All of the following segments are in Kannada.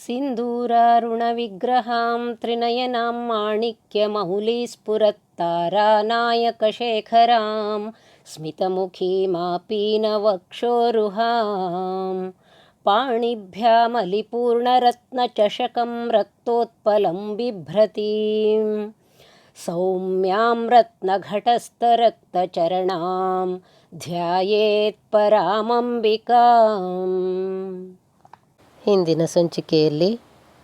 ಸಿಂಧೂರಾರುಣವಿಗ್ರಹಾಂ ತ್ರಿನಯನಾಂ ಮಾಣಿಕ್ಯಮೌಲೀಸ್ಫುರತ್ತಾರಾನಾಯಕಶೇಖರಾಂ ಸ್ಮಿತಮುಖೀಮಾಪೀನವಕ್ಷೋರುಹಾಂ ಪಾಣಿಭ್ಯಾಮಲಿಪೂರ್ಣರತ್ನಚಷಕಂ ರಕ್ತೋತ್ಪಲಂ ಬಿಭ್ರತೀಂ ಸೌಮ್ಯಾಂ ರತ್ನಘಟಸ್ಥರಕ್ತಚರಣಾಂ ಧ್ಯಾಯೇತ್ ಪರಾಮಂಬಿಕಾಂ. ಹಿಂದಿನ ಸಂಚಿಕೆಯಲ್ಲಿ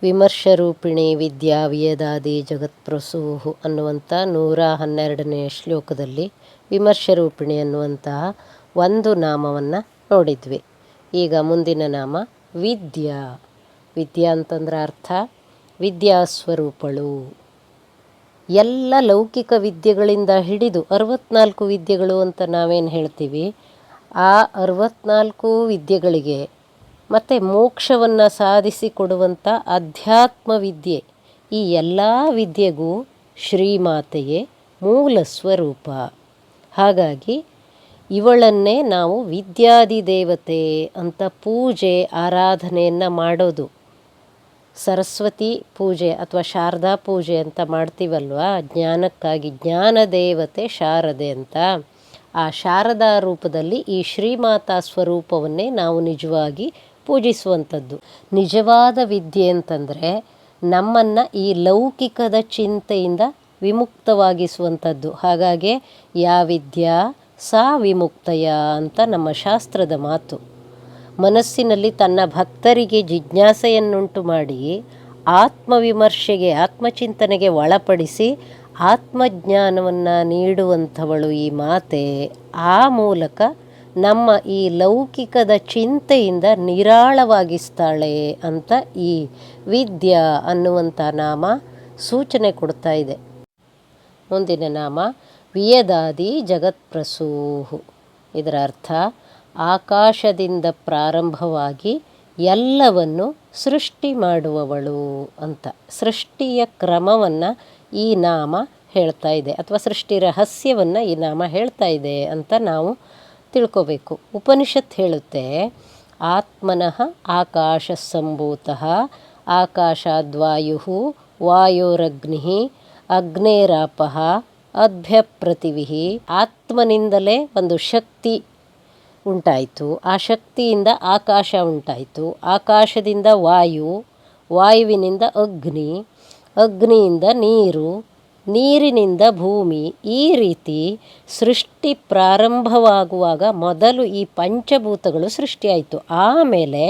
ವಿಮರ್ಶರೂಪಿಣಿ ವಿದ್ಯಾ ವಿಯದಾದಿ ಜಗತ್ಪ್ರಸೂಹು ಅನ್ನುವಂಥ 112ನೇ ಶ್ಲೋಕದಲ್ಲಿ ವಿಮರ್ಶರೂಪಿಣಿ ಅನ್ನುವಂತಹ ಒಂದು ನಾಮವನ್ನು ನೋಡಿದ್ವಿ. ಈಗ ಮುಂದಿನ ನಾಮ ವಿದ್ಯಾ. ವಿದ್ಯಾ ಅಂತಂದ್ರೆ ಅರ್ಥ ವಿದ್ಯಾಸ್ವರೂಪಳು. ಎಲ್ಲ ಲೌಕಿಕ ವಿದ್ಯೆಗಳಿಂದ ಹಿಡಿದು 64 ವಿದ್ಯೆಗಳು ಅಂತ ನಾವೇನು ಹೇಳ್ತೀವಿ, ಆ 64 ವಿದ್ಯೆಗಳಿಗೆ ಮತ್ತು ಮೋಕ್ಷವನ್ನು ಸಾಧಿಸಿಕೊಡುವಂಥ ಅಧ್ಯಾತ್ಮ ವಿದ್ಯೆ, ಈ ಎಲ್ಲ ವಿದ್ಯೆಗೂ ಶ್ರೀಮಾತೆಯೇ ಮೂಲ ಸ್ವರೂಪ. ಹಾಗಾಗಿ ಇವಳನ್ನೇ ನಾವು ವಿದ್ಯಾದಿ ದೇವತೆ ಅಂತ ಪೂಜೆ ಆರಾಧನೆಯನ್ನು ಮಾಡೋದು. ಸರಸ್ವತಿ ಪೂಜೆ ಅಥವಾ ಶಾರದಾ ಪೂಜೆ ಅಂತ ಮಾಡ್ತೀವಲ್ವ, ಜ್ಞಾನಕ್ಕಾಗಿ ಜ್ಞಾನ ದೇವತೆ ಶಾರದೆ ಅಂತ. ಆ ಶಾರದಾ ರೂಪದಲ್ಲಿ ಈ ಶ್ರೀಮಾತಾ ಸ್ವರೂಪವನ್ನೇ ನಾವು ನಿಜವಾಗಿ ಪೂಜಿಸುವಂಥದ್ದು. ನಿಜವಾದ ವಿದ್ಯೆ ಅಂತಂದರೆ ನಮ್ಮನ್ನು ಈ ಲೌಕಿಕದ ಚಿಂತೆಯಿಂದ ವಿಮುಕ್ತವಾಗಿಸುವಂಥದ್ದು. ಹಾಗಾಗಿ ಯಾ ವಿದ್ಯಾ ಸಾ ವಿಮುಕ್ತಯ ಅಂತ ನಮ್ಮ ಶಾಸ್ತ್ರದ ಮಾತು. ಮನಸ್ಸಿನಲ್ಲಿ ತನ್ನ ಭಕ್ತರಿಗೆ ಜಿಜ್ಞಾಸೆಯನ್ನುಂಟು ಮಾಡಿ ಆತ್ಮವಿಮರ್ಶೆಗೆ ಆತ್ಮಚಿಂತನೆಗೆ ಒಳಪಡಿಸಿ ಆತ್ಮಜ್ಞಾನವನ್ನು ನೀಡುವಂಥವಳು ಈ ಮಾತೆ. ಆ ಮೂಲಕ ನಮ್ಮ ಈ ಲೌಕಿಕದ ಚಿಂತೆಯಿಂದ ನಿರಾಳವಾಗಿಸ್ತಾಳೆ ಅಂತ ಈ ವಿದ್ಯಾ ಅನ್ನುವಂಥ ನಾಮ ಸೂಚನೆ ಕೊಡ್ತಾ ಇದೆ. ಮುಂದಿನ ನಾಮ ವಿಯದಾದಿ ಜಗತ್ಪ್ರಸೂಹು. ಇದರ ಅರ್ಥ ಆಕಾಶದಿಂದ ಪ್ರಾರಂಭವಾಗಿ ಎಲ್ಲವನ್ನು ಸೃಷ್ಟಿ ಮಾಡುವವಳು ಅಂತ. ಸೃಷ್ಟಿಯ ಕ್ರಮವನ್ನು ಈ ನಾಮ ಹೇಳ್ತಾ ಇದೆ, ಅಥವಾ ಸೃಷ್ಟಿ ರಹಸ್ಯವನ್ನು ಈ ನಾಮ ಹೇಳ್ತಾ ಇದೆ ಅಂತ ನಾವು ತಿಳ್ಕೋಬೇಕು. ಉಪನಿಷತ್ ಹೇಳುತ್ತೆ, ಆತ್ಮನಃ ಆಕಾಶ ಸಂಭೂತಃ ಆಕಾಶಾದ್ವಾಯು ವಾಯೋರಗ್ನಿ ಅಗ್ನೇರಾಪಃ ಅಭ್ಯಪ್ರತಿವಿಃ. ಆತ್ಮನಿಂದಲೇ ಒಂದು ಶಕ್ತಿ ಉಂಟಾಯಿತು, ಆ ಶಕ್ತಿಯಿಂದ ಆಕಾಶ ಉಂಟಾಯಿತು, ಆಕಾಶದಿಂದ ವಾಯು, ವಾಯುವಿನಿಂದ ಅಗ್ನಿ, ಅಗ್ನಿಯಿಂದ ನೀರು, ನೀರಿನಿಂದ ಭೂಮಿ. ಈ ರೀತಿ ಸೃಷ್ಟಿ ಪ್ರಾರಂಭವಾಗುವಾಗ ಮೊದಲು ಈ ಪಂಚಭೂತಗಳು ಸೃಷ್ಟಿಯಾಯಿತು. ಆಮೇಲೆ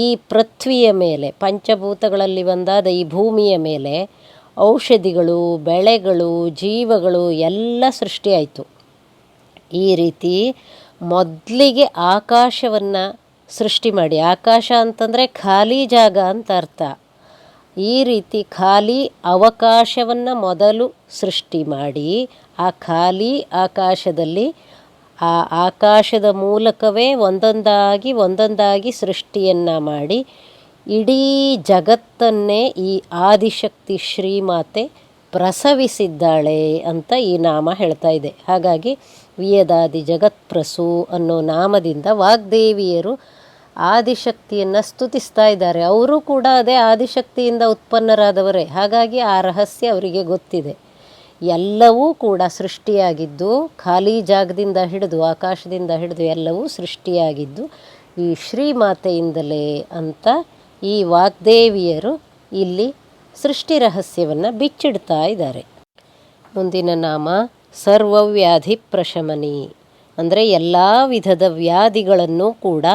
ಈ ಪೃಥ್ವಿಯ ಮೇಲೆ, ಪಂಚಭೂತಗಳಲ್ಲಿ ಒಂದಾದ ಈ ಭೂಮಿಯ ಮೇಲೆ ಔಷಧಿಗಳು, ಬೆಳೆಗಳು, ಜೀವಗಳು ಎಲ್ಲ ಸೃಷ್ಟಿಯಾಯಿತು. ಈ ರೀತಿ ಮೊದಲಿಗೆ ಆಕಾಶವನ್ನು ಸೃಷ್ಟಿ ಮಾಡಿ, ಆಕಾಶ ಅಂತಂದರೆ ಖಾಲಿ ಜಾಗ ಅಂತ ಅರ್ಥ. ಈ ರೀತಿ ಖಾಲಿ ಅವಕಾಶವನ್ನು ಮೊದಲು ಸೃಷ್ಟಿ ಮಾಡಿ, ಆ ಖಾಲಿ ಆಕಾಶದಲ್ಲಿ ಆ ಆಕಾಶದ ಮೂಲಕವೇ ಒಂದೊಂದಾಗಿ ಸೃಷ್ಟಿಯನ್ನು ಮಾಡಿ ಇಡೀ ಜಗತ್ತನ್ನೇ ಈ ಆದಿಶಕ್ತಿ ಶ್ರೀಮಾತೆ ಪ್ರಸವಿಸಿದ್ದಾಳೆ ಅಂತ ಈ ನಾಮ ಹೇಳ್ತಾ ಇದೆ. ಹಾಗಾಗಿ ವಿಯದಾದಿ ಜಗತ್ಪ್ರಸೂ ಅನ್ನೋ ನಾಮದಿಂದ ವಾಗ್ದೇವಿಯರು ಆದಿಶಕ್ತಿಯನ್ನು ಸ್ತುತಿಸ್ತಾ ಇದ್ದಾರೆ. ಅವರು ಕೂಡ ಅದೇ ಆದಿಶಕ್ತಿಯಿಂದ ಉತ್ಪನ್ನರಾದವರೇ. ಹಾಗಾಗಿ ಆ ರಹಸ್ಯ ಅವರಿಗೆ ಗೊತ್ತಿದೆ. ಎಲ್ಲವೂ ಕೂಡ ಸೃಷ್ಟಿಯಾಗಿದ್ದು, ಖಾಲಿ ಜಾಗದಿಂದ ಹಿಡಿದು ಆಕಾಶದಿಂದ ಹಿಡಿದು ಎಲ್ಲವೂ ಸೃಷ್ಟಿಯಾಗಿದ್ದು ಈ ಶ್ರೀಮಾತೆಯಿಂದಲೇ ಅಂತ ಈ ವಾಗ್ದೇವಿಯರು ಇಲ್ಲಿ ಸೃಷ್ಟಿ ರಹಸ್ಯವನ್ನು ಬಿಚ್ಚಿಡ್ತಾ ಇದ್ದಾರೆ. ಮುಂದಿನ ನಾಮ ಸರ್ವವ್ಯಾಧಿ ಪ್ರಶಮನಿ. ಅಂದರೆ ಎಲ್ಲ ವಿಧದ ವ್ಯಾಧಿಗಳನ್ನು ಕೂಡ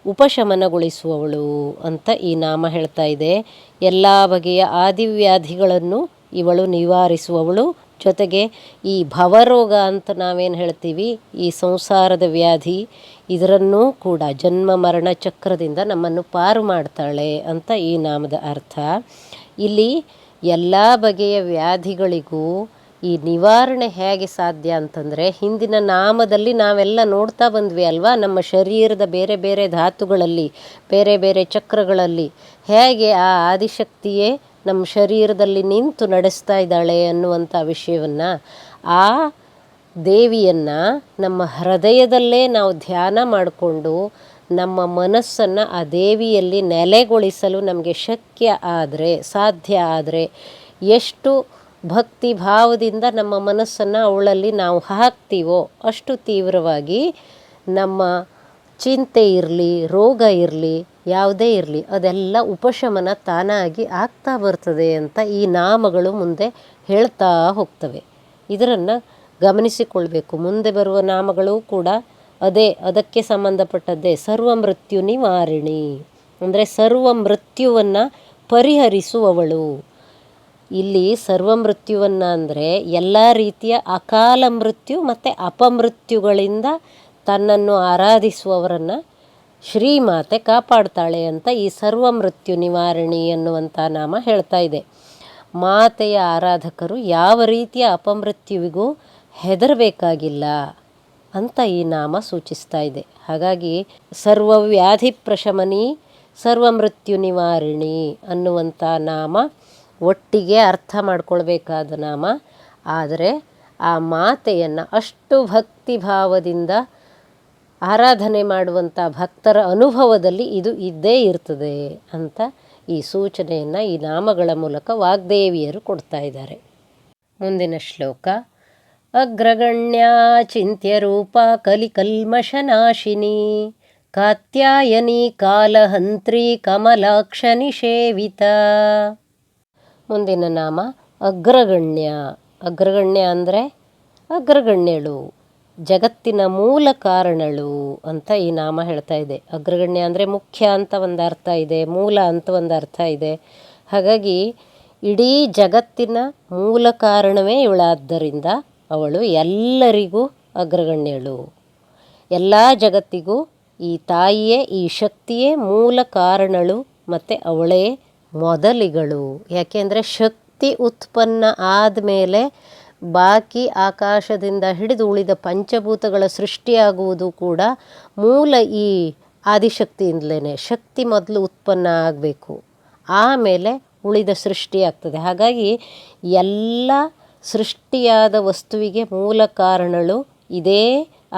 ಉಪಶಮನಗೊಳಿಸುವವಳು ಅಂತ ಈ ನಾಮ ಹೇಳ್ತಾ ಇದೆ. ಎಲ್ಲ ಬಗೆಯ ಆದಿವ್ಯಾಧಿಗಳನ್ನು ಇವಳು ನಿವಾರಿಸುವವಳು. ಜೊತೆಗೆ ಈ ಭವರೋಗ ಅಂತ ನಾವೇನು ಹೇಳ್ತೀವಿ, ಈ ಸಂಸಾರದ ವ್ಯಾಧಿ, ಇದರನ್ನೂ ಕೂಡ ಜನ್ಮ ಮರಣ ಚಕ್ರದಿಂದ ನಮ್ಮನ್ನು ಪಾರು ಮಾಡ್ತಾಳೆ ಅಂತ ಈ ನಾಮದ ಅರ್ಥ. ಇಲ್ಲಿ ಎಲ್ಲ ಬಗೆಯ ವ್ಯಾಧಿಗಳಿಗೂ ಈ ನಿವಾರಣೆ ಹೇಗೆ ಸಾಧ್ಯ ಅಂತಂದರೆ, ಹಿಂದಿನ ನಾಮದಲ್ಲಿ ನಾವೆಲ್ಲ ನೋಡ್ತಾ ಬಂದ್ವಿ ಅಲ್ವಾ, ನಮ್ಮ ಶರೀರದ ಬೇರೆ ಬೇರೆ ಧಾತುಗಳಲ್ಲಿ, ಬೇರೆ ಬೇರೆ ಚಕ್ರಗಳಲ್ಲಿ ಹೇಗೆ ಆ ಆದಿಶಕ್ತಿಯೇ ನಮ್ಮ ಶರೀರದಲ್ಲಿ ನಿಂತು ನಡೆಸ್ತಾ ಇದ್ದಾಳೆ ಅನ್ನುವಂಥ ವಿಷಯವನ್ನು, ಆ ದೇವಿಯನ್ನು ನಮ್ಮ ಹೃದಯದಲ್ಲೇ ನಾವು ಧ್ಯಾನ ಮಾಡಿಕೊಂಡು ನಮ್ಮ ಮನಸ್ಸನ್ನು ಆ ದೇವಿಯಲ್ಲಿ ನೆಲೆಗೊಳಿಸಲು ನಮಗೆ ಸಾಧ್ಯ ಆದರೆ ಎಷ್ಟು ಭಕ್ತಿ ಭಾವದಿಂದ ನಮ್ಮ ಮನಸ್ಸನ್ನು ಅವಳಲ್ಲಿ ನಾವು ಹಾಕ್ತೀವೋ ಅಷ್ಟು ತೀವ್ರವಾಗಿ ನಮ್ಮ ಚಿಂತೆ ಇರಲಿ, ರೋಗ ಇರಲಿ, ಯಾವುದೇ ಇರಲಿ ಅದೆಲ್ಲ ಉಪಶಮನ ತಾನಾಗಿ ಆಗ್ತಾ ಬರ್ತದೆ ಅಂತ ಈ ನಾಮಗಳು ಮುಂದೆ ಹೇಳ್ತಾ ಹೋಗ್ತವೆ. ಇದನ್ನು ಗಮನಿಸಿಕೊಳ್ಬೇಕು. ಮುಂದೆ ಬರುವ ನಾಮಗಳು ಕೂಡ ಅದಕ್ಕೆ ಸಂಬಂಧಪಟ್ಟದ್ದೇ. ಸರ್ವ ಮೃತ್ಯು ನಿವಾರಿಣಿ ಅಂದರೆ ಸರ್ವ ಮೃತ್ಯುವನ್ನು ಪರಿಹರಿಸುವವಳು. ಇಲ್ಲಿ ಸರ್ವ ಮೃತ್ಯುವನ್ನು ಅಂದರೆ ಎಲ್ಲ ರೀತಿಯ ಅಕಾಲ ಮೃತ್ಯು ಮತ್ತು ಅಪಮೃತ್ಯುಗಳಿಂದ ತನ್ನನ್ನು ಆರಾಧಿಸುವವರನ್ನು ಶ್ರೀಮಾತೆ ಕಾಪಾಡ್ತಾಳೆ ಅಂತ ಈ ಸರ್ವ ಮೃತ್ಯು ನಿವಾರಣಿ ಅನ್ನುವಂಥ ನಾಮ ಹೇಳ್ತಾ ಇದೆ. ಮಾತೆಯ ಆರಾಧಕರು ಯಾವ ರೀತಿಯ ಅಪಮೃತ್ಯುವಿಗೂ ಹೆದರಬೇಕಾಗಿಲ್ಲ ಅಂತ ಈ ನಾಮ ಸೂಚಿಸ್ತಾ ಇದೆ. ಹಾಗಾಗಿ ಸರ್ವವ್ಯಾಧಿ ಪ್ರಶಮನಿ ಸರ್ವ ಮೃತ್ಯು ನಿವಾರಿಣಿ ಅನ್ನುವಂಥ ನಾಮ ಒಟ್ಟಿಗೆ ಅರ್ಥ ಮಾಡ್ಕೊಳ್ಬೇಕಾದ ನಾಮ. ಆದರೆ ಆ ಮಾತೆಯನ್ನು ಅಷ್ಟು ಭಕ್ತಿ ಭಾವದಿಂದ ಆರಾಧನೆ ಮಾಡುವಂಥ ಭಕ್ತರ ಅನುಭವದಲ್ಲಿ ಇದು ಇದ್ದೇ ಇರ್ತದೆ ಅಂತ ಈ ಸೂಚನೆಯನ್ನು ಈ ನಾಮಗಳ ಮೂಲಕ ವಾಗ್ದೇವಿಯರು ಕೊಡ್ತಾ ಇದ್ದಾರೆ. ಮುಂದಿನ ಶ್ಲೋಕ. ಅಗ್ರಗಣ್ಯಾ ಚಿಂತ್ಯರೂಪ ಕಲಿಕಲ್ಮಷನಾಶಿನಿ ಕಾತ್ಯಾಯನಿ ಕಾಲಹಂತ್ರಿ ಕಮಲಾಕ್ಷ ನಿಷೇವಿತ. ಮುಂದಿನ ನಾಮ ಅಗ್ರಗಣ್ಯ. ಅಗ್ರಗಣ್ಯ ಅಂದರೆ ಅಗ್ರಗಣ್ಯಳು, ಜಗತ್ತಿನ ಮೂಲ ಕಾರಣಳು ಅಂತ ಈ ನಾಮ ಹೇಳ್ತಾ ಇದೆ. ಅಗ್ರಗಣ್ಯ ಅಂದರೆ ಮುಖ್ಯ ಅಂತ ಒಂದು ಅರ್ಥ ಇದೆ, ಮೂಲ ಅಂತ ಒಂದು ಅರ್ಥ ಇದೆ. ಹಾಗಾಗಿ ಇಡೀ ಜಗತ್ತಿನ ಮೂಲ ಕಾರಣವೇ ಇವಳಾದ್ದರಿಂದ ಅವಳು ಎಲ್ಲರಿಗೂ ಅಗ್ರಗಣ್ಯಳು. ಎಲ್ಲ ಜಗತ್ತಿಗೂ ಈ ತಾಯಿಯೇ, ಈ ಶಕ್ತಿಯೇ ಮೂಲ ಕಾರಣಳು ಮತ್ತು ಅವಳೇ ಮೊದಲಿಗಳು. ಯಾಕೆಂದರೆ ಶಕ್ತಿ ಉತ್ಪನ್ನ ಆದಮೇಲೆ ಬಾಕಿ ಆಕಾಶದಿಂದ ಹಿಡಿದು ಉಳಿದ ಪಂಚಭೂತಗಳ ಸೃಷ್ಟಿಯಾಗುವುದು ಕೂಡ ಮೂಲ ಈ ಆದಿಶಕ್ತಿಯಿಂದಲೇ. ಶಕ್ತಿ ಮೊದಲು ಉತ್ಪನ್ನ ಆಗಬೇಕು, ಆಮೇಲೆ ಉಳಿದ ಸೃಷ್ಟಿ ಆಗ್ತದೆ. ಹಾಗಾಗಿ ಎಲ್ಲ ಸೃಷ್ಟಿಯಾದ ವಸ್ತುವಿಗೆ ಮೂಲ ಕಾರಣಳು ಇದೇ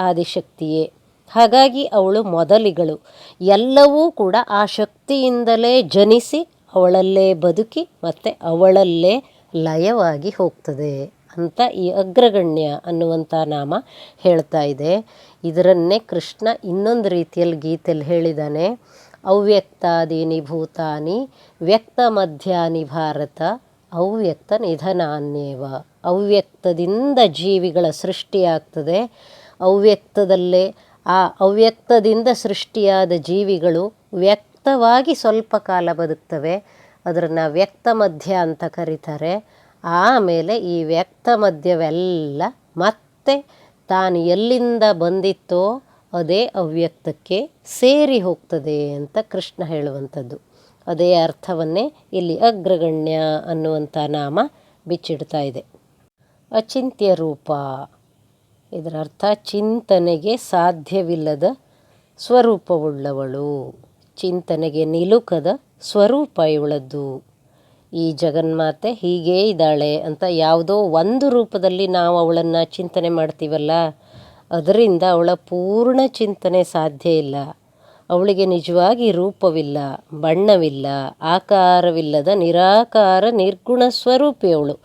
ಆದಿಶಕ್ತಿಯೇ. ಹಾಗಾಗಿ ಅವಳು ಮೊದಲಿಗಳು. ಎಲ್ಲವೂ ಕೂಡ ಆ ಶಕ್ತಿಯಿಂದಲೇ ಜನಿಸಿ ಅವಳಲ್ಲೇ ಬದುಕಿ ಮತ್ತು ಅವಳಲ್ಲೇ ಲಯವಾಗಿ ಹೋಗ್ತದೆ ಅಂತ ಈ ಅಗ್ರಗಣ್ಯ ಅನ್ನುವಂಥ ನಾಮ ಹೇಳ್ತಾ ಇದೆ. ಇದರನ್ನೇ ಕೃಷ್ಣ ಇನ್ನೊಂದು ರೀತಿಯಲ್ಲಿ ಗೀತೆಯಲ್ಲಿ ಹೇಳಿದ್ದಾನೆ. ಅವ್ಯಕ್ತಾದೀನಿ ಭೂತಾನಿ ವ್ಯಕ್ತ ಮಧ್ಯಾನಿ ಭಾರತ ಅವ್ಯಕ್ತ ನಿಧನಾನ್ಯೇವ. ಅವ್ಯಕ್ತದಿಂದ ಜೀವಿಗಳ ಸೃಷ್ಟಿಯಾಗ್ತದೆ. ಅವ್ಯಕ್ತದಲ್ಲೇ ಆ ಅವ್ಯಕ್ತದಿಂದ ಸೃಷ್ಟಿಯಾದ ಜೀವಿಗಳು ವ್ಯಕ್ತವಾಗಿ ಸ್ವಲ್ಪ ಕಾಲ ಬದುಕ್ತವೆ. ಅದನ್ನು ವ್ಯಕ್ತ ಮಧ್ಯ ಅಂತ ಕರೀತಾರೆ. ಆಮೇಲೆ ಈ ವ್ಯಕ್ತ ಮಧ್ಯವೆಲ್ಲ ಮತ್ತೆ ತಾನು ಎಲ್ಲಿಂದ ಬಂದಿತ್ತೋ ಅದೇ ಅವ್ಯಕ್ತಕ್ಕೆ ಸೇರಿ ಹೋಗ್ತದೆ ಅಂತ ಕೃಷ್ಣ ಹೇಳುವಂಥದ್ದು. ಅದೇ ಅರ್ಥವನ್ನೇ ಇಲ್ಲಿ ಅಗ್ರಗಣ್ಯ ಅನ್ನುವಂಥ ನಾಮ ಬಿಚ್ಚಿಡ್ತಾ ಇದೆ. ಅಚಿಂತ್ಯ ರೂಪ, ಇದರ ಅರ್ಥ ಚಿಂತನೆಗೆ ಸಾಧ್ಯವಿಲ್ಲದ ಸ್ವರೂಪವುಳ್ಳವಳು, ಚಿಂತನೆಗೆ ನಿಲುಕದ ಸ್ವರೂಪ ಇವಳದ್ದು. ಈ ಜಗನ್ಮಾತೆ ಹೀಗೇ ಇದ್ದಾಳೆ ಅಂತ ಯಾವುದೋ ಒಂದು ರೂಪದಲ್ಲಿ ನಾವು ಅವಳನ್ನು ಚಿಂತನೆ ಮಾಡ್ತೀವಲ್ಲ, ಅದರಿಂದ ಅವಳ ಪೂರ್ಣ ಚಿಂತನೆ ಸಾಧ್ಯ ಇಲ್ಲ. ಅವಳಿಗೆ ನಿಜವಾಗಿ ರೂಪವಿಲ್ಲ, ಬಣ್ಣವಿಲ್ಲ, ಆಕಾರವಿಲ್ಲದ ನಿರಾಕಾರ ನಿರ್ಗುಣ ಸ್ವರೂಪಿ ಅವಳು.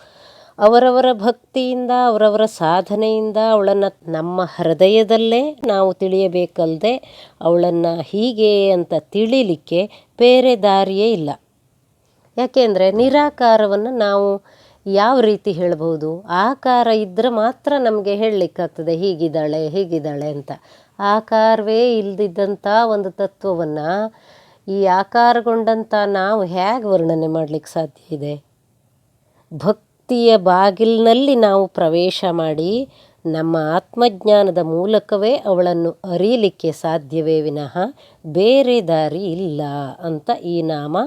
ಅವರವರ ಭಕ್ತಿಯಿಂದ, ಅವರವರ ಸಾಧನೆಯಿಂದ ಅವಳನ್ನು ನಮ್ಮ ಹೃದಯದಲ್ಲೇ ನಾವು ತಿಳಿಯಬೇಕಲ್ಲದೆ ಅವಳನ್ನು ಹೀಗೆ ಅಂತ ತಿಳಿಲಿಕ್ಕೆ ಬೇರೆ ದಾರಿಯೇ ಇಲ್ಲ. ಯಾಕೆಂದರೆ ನಿರಾಕಾರವನ್ನು ನಾವು ಯಾವ ರೀತಿ ಹೇಳ್ಬೋದು? ಆಕಾರ ಇದ್ದರೆ ಮಾತ್ರ ನಮಗೆ ಹೇಳಲಿಕ್ಕಾಗ್ತದೆ ಹೀಗಿದ್ದಾಳೆ ಅಂತ. ಆಕಾರವೇ ಇಲ್ಲದಿದ್ದಂಥ ಒಂದು ತತ್ವವನ್ನು ಈ ಆಕಾರಗೊಂಡಂಥ ನಾವು ಹೇಗೆ ವರ್ಣನೆ ಮಾಡಲಿಕ್ಕೆ ಸಾಧ್ಯ ಇದೆ? ಭಕ್ತಿಯ ಬಾಗಿಲಿನಲ್ಲಿ ನಾವು ಪ್ರವೇಶ ಮಾಡಿ ನಮ್ಮ ಆತ್ಮಜ್ಞಾನದ ಮೂಲಕವೇ ಅವಳನ್ನು ಅರಿಯಲಿಕ್ಕೆ ಸಾಧ್ಯವೇ ವಿನಃ ಬೇರೆ ದಾರಿ ಇಲ್ಲ ಅಂತ ಈ ನಾಮ